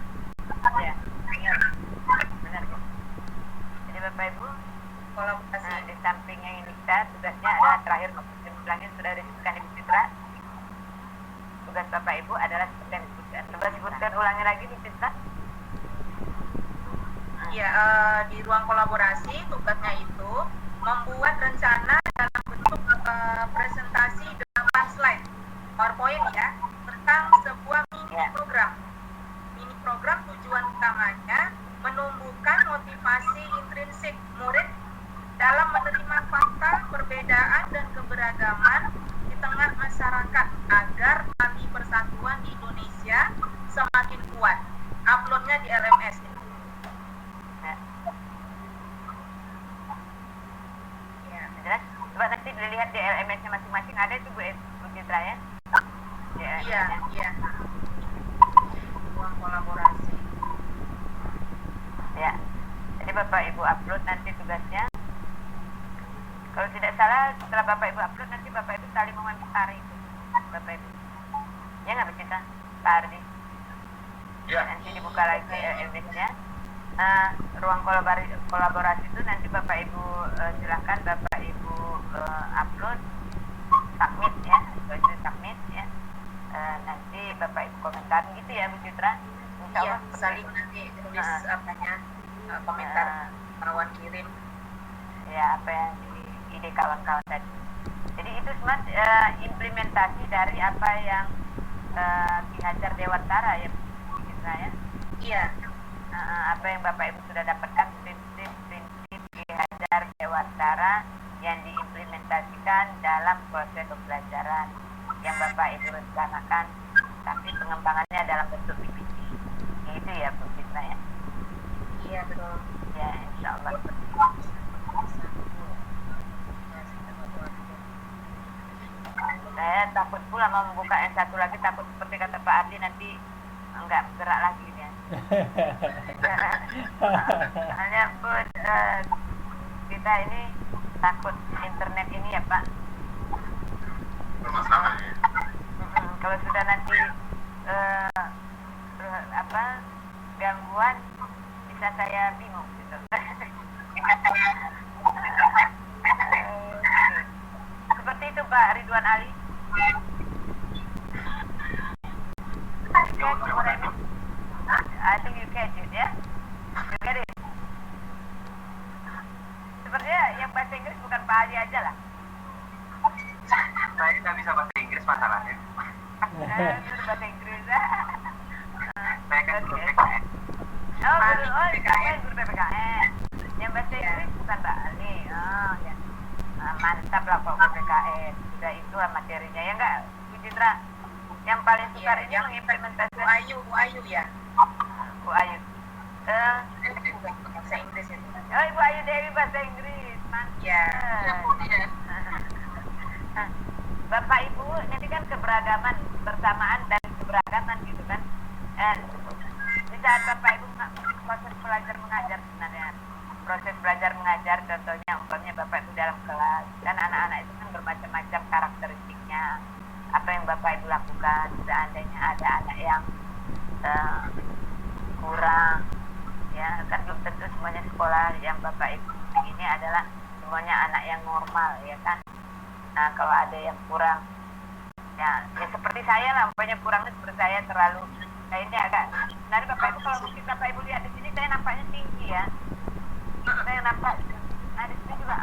Ya, benar Bu. Jadi Bapak Ibu, Kolaborasi. di samping yang ini kita tugasnya adalah terakhir bilangnya sudah disebutkan Ibu Citra. Tugas Bapak Ibu adalah seperti yang disebutkan. Coba sebutkan ulangi lagi Bu Citra. Ya, di ruang kolaborasi tugasnya itu membuat rencana dalam bentuk presentasi 8 slide PowerPoint ya tentang sebuah mini Ya. program. Mini program tujuan utamanya LMS. Ya. Ya. Jelas? Coba nanti dilihat di LMS-nya masing-masing ada itu Bu Citra ya. Di Iya, LMS-nya. iya. Ruang kolaborasi. Ya. Jadi Bapak Ibu upload nanti tugasnya. Kalau tidak salah setelah Bapak Ibu upload nanti Bapak Ibu saling mengomentari itu. Bapak Ibu. Ya nggak Bu Citra? Pak Ardi. Ya. Nanti dibuka lagi LMS-nya. Ruang kolaborasi itu nanti Bapak Ibu silakan Bapak Ibu upload, submit ya, submit ya. Nanti Bapak Ibu komentar gitu ya Bu Citra. Insya Iya, Allah seperti saling itu. nanti tulis apanya, komentar kawan kirim. Ya apa yang di ide kawan-kawan tadi. Jadi itu semua implementasi dari apa yang dihajar Dewantara ya Bu Citra ya. Iya. Apa yang Bapak Ibu sudah dapatkan prinsip-prinsip dihajar Dewantara yang diimplementasikan dalam proses pembelajaran yang Bapak Ibu rencanakan, tapi pengembangannya dalam bentuk PPT. Itu ya Bu Citra ya. Iya, betul. Ya insya Allah seperti itu. Saya takut pula mau membuka yang satu lagi, takut seperti kata Pak Ardi nanti enggak gerak lagi ya. Soalnya pun kita ini takut internet ini ya Pak. Bermasalah ya. Kalau sudah nanti gangguan bisa saya bingung gitu. Seperti itu Pak Ridwan Ali. I think you catch it ya. You get it. Sepertinya yang bahasa Inggris bukan Pak Ali aja lah. Saya nggak bisa bahasa Inggris masalahnya. Sudah bahasa Inggris. Saya kan guru PKN. Yang guru PPKN. Yang bahasa Inggris bukan Pak Ali. Oh ya. Mantap lah Pak guru PPKN. Sudah itu materinya ya enggak Bu Citra? Yang paling sukar ini mengimplementasikan Bu Ayu ya. Bu Ayu. Bukan bahasa Inggris itu. Oh Ibu Ayu Dewi bahasa Inggris. Mantap. Ya. Bapak Ibu, ini kan keberagaman, bersamaan dan keberagaman gitu kan. Di saat Bapak Ibu proses belajar mengajar sebenarnya, proses belajar mengajar contohnya umpamanya Bapak Ibu dalam kelas, dan anak-anak itu kan bermacam-macam karakteristiknya. Apa yang Bapak Ibu lakukan seandainya ada anak yang kurang, ya kan belum tentu semuanya sekolah yang Bapak Ibu ini adalah semuanya anak yang normal ya kan. Nah kalau ada yang kurang ya seperti saya lah, umpamanya kurangnya seperti saya terlalu ini agak. Nanti Bapak Ibu kalau mungkin Bapak Ibu lihat di sini saya nampaknya tinggi ya, saya nampak. Nah di sini juga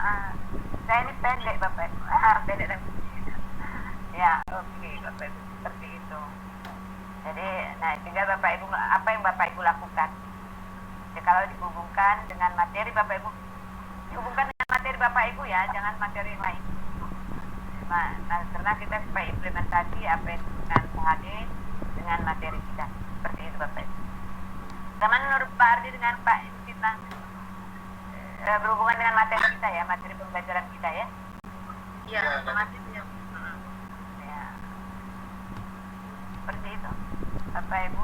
saya ini pendek Bapak Ibu, pendek dan ya oke Bapak Ibu seperti itu. Jadi nah tinggal Bapak Ibu apa yang Bapak Ibu lakukan. Ya, kalau dihubungkan dengan materi Bapak Ibu, dihubungkan dengan materi Bapak Ibu ya, jangan materi yang lain. Nah, karena kita supaya implementasi apa yang dengan Pak dengan materi kita seperti itu Bapak Ibu. Sama menurut Pak Ardi dengan Pak kita berhubungan dengan materi kita ya, materi pembelajaran kita ya. Iya, otomatis ya. Ya. Seperti itu Bapak Ibu.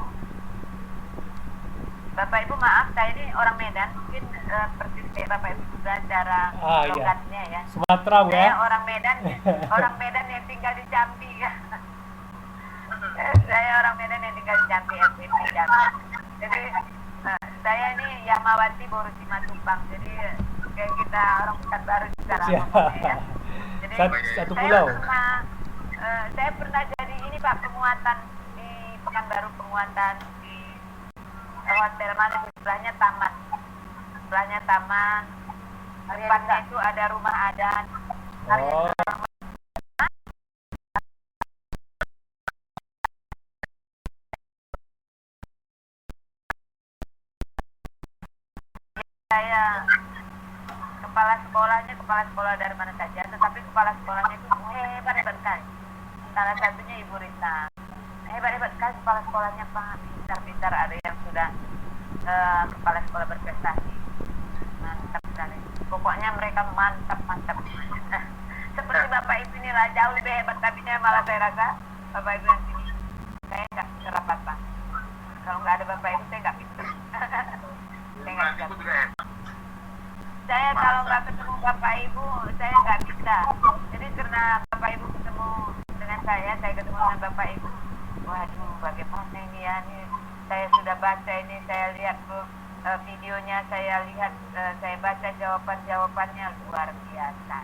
Bapak Ibu maaf, saya ini orang Medan, mungkin persis kayak Bapak Ibu juga cara logatnya ya. Sumatera Bu Saya ya. orang Medan yang tinggal di Jambi ya. Saya orang Medan yang tinggal di Jambi, SMP Jambi. Jadi saya ini Yamawati Boru Simatupang. Jadi kayak kita orang Pekanbaru juga lah ya. Jadi Satu pulau. Saya pernah jadi ini Pak, penguatan di Pekanbaru, penguatan di hotel mana itu, sebelahnya taman. Sebelahnya taman. Depannya itu ada rumah adat. Oh. Saya kepala sekolah dari mana saja, tetapi kepala sekolahnya itu hebat sekali. Salah satunya Ibu Rita. Hebat sekali kepala sekolahnya Pak, pintar-pintar, ada yang sudah kepala sekolah berprestasi. Mantap sekali. Pokoknya mereka mantap. Seperti Bapak Ibu inilah jauh lebih hebat tapinya malah saya rasa Bapak Ibu yang sini. Saya nggak bisa apa-apa. Kalau nggak ada Bapak Ibu saya nggak bisa. Saya nggak bisa. Ibu juga hebat. Saya kalau nggak ketemu Bapak Ibu saya nggak bisa. Jadi karena Bapak Ibu ketemu dengan saya ketemu dengan Bapak Ibu. Waduh, bagaimana ini ya? Ini saya sudah baca ini, saya lihat videonya, saya lihat, saya baca jawabannya luar biasa.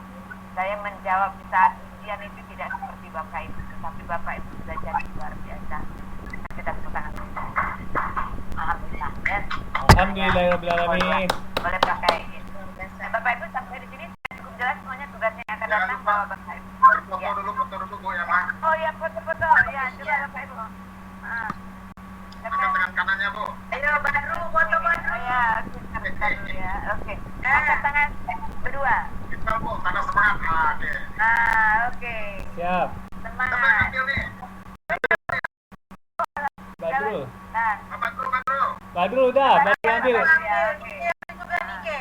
Saya menjawab di saat ujian itu tidak seperti Bapak Ibu, tetapi Bapak Ibu sudah jadi luar biasa. Kita tepuk tangan. Alhamdulillah. Ya. Alhamdulillahirobbilalamin. Boleh pakai ini. Nah, Bapak Ibu sampai di sini cukup jelas semuanya tugasnya yang akan datang bahwa Bapak Ibu. Ya. Foto dulu Bu ya, Mak. Oh ya, foto-foto. Ya, coba Bapak Ibu. Angkat tangan kanannya, Bu. Ayo, baru foto baru. Oh ya, oke, dulu ya. Oke. Angkat tangan berdua. Kita Bu, tanda semangat. Oke. Oke. Siap. Siapa yang Semangat. ambil nih? Badrul. Nah, Badrul udah, Badrul ambil. ya, oke. juga Nike.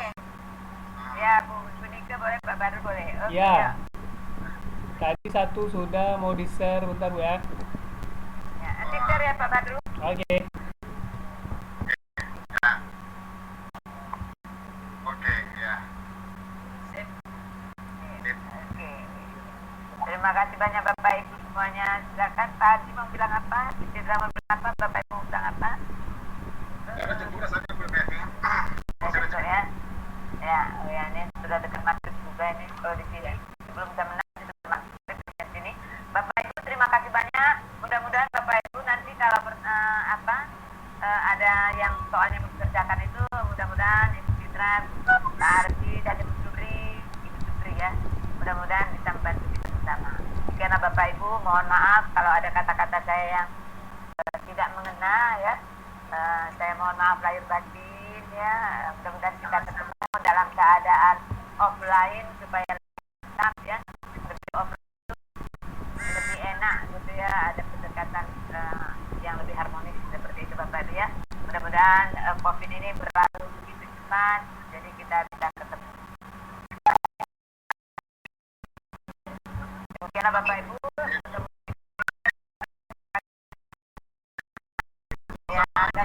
Ya, Bu Nika boleh, Pak Baru boleh. Oke. Ya. Tadi satu sudah mau di-share, bentar Bu ya. Ya, nanti share ya Pak Badru. Oke. Oke, ya. Oke. Terima kasih banyak Bapak Ibu semuanya. Silakan Pak Haji mau bilang apa? Citra mau bilang apa? Bapak Ibu mau bilang apa? Ada jemput saja Bu Betty. Besok ya. Ya, oh ya, ini sudah dekat maghrib juga ini kalau di sini. Sebelum jam 6 itu dekat maghrib di sini. Bapak Ibu terima kasih banyak. Mudah-mudahan Bapak Ibu nanti kalau ada yang soalnya dikerjakan itu mudah-mudahan Ibu Citra, Pak Ardi dan Ibu Supri ya. Mudah-mudahan bisa membantu kita bersama. Karena Bapak Ibu mohon maaf kalau ada kata-kata saya yang tidak mengena ya. Saya mohon maaf lahir batin ya. Mudah-mudahan kita ketemu dalam keadaan offline supaya tetap ya lebih offline itu lebih enak gitu ya, ada pendekatan yang lebih harmonis seperti itu Bapak Ibu ya. Mudah-mudahan COVID ini berlalu begitu cepat jadi kita bisa ketemu. Demikianlah Bapak Ibu. Ya, ada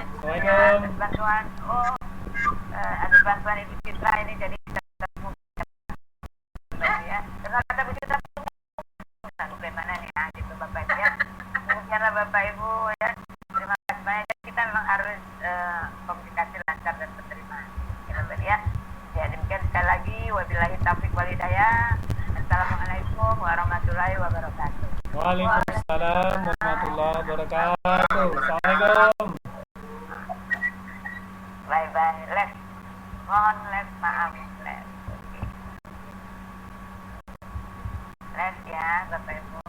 bantuan ada bantuan Ibu Citra ini jadi kita ketemu ya. Dengan kata Bu Citra bagaimana nih ya gitu Bapak Ibu ya. Demikianlah Bapak Ibu ya. Terima kasih banyak. Jadi kita memang harus komunikasi lancar dan berterima ya Bapak ya. Ya demikian sekali lagi wabillahi taufiq wal hidayah. Assalamualaikum warahmatullahi wabarakatuh. Waalaikumsalam warahmatullahi wabarakatuh. Assalamualaikum. Bye-bye. Left. Mohon left. Maaf. Left. Okay. Left ya Bapak Ibu.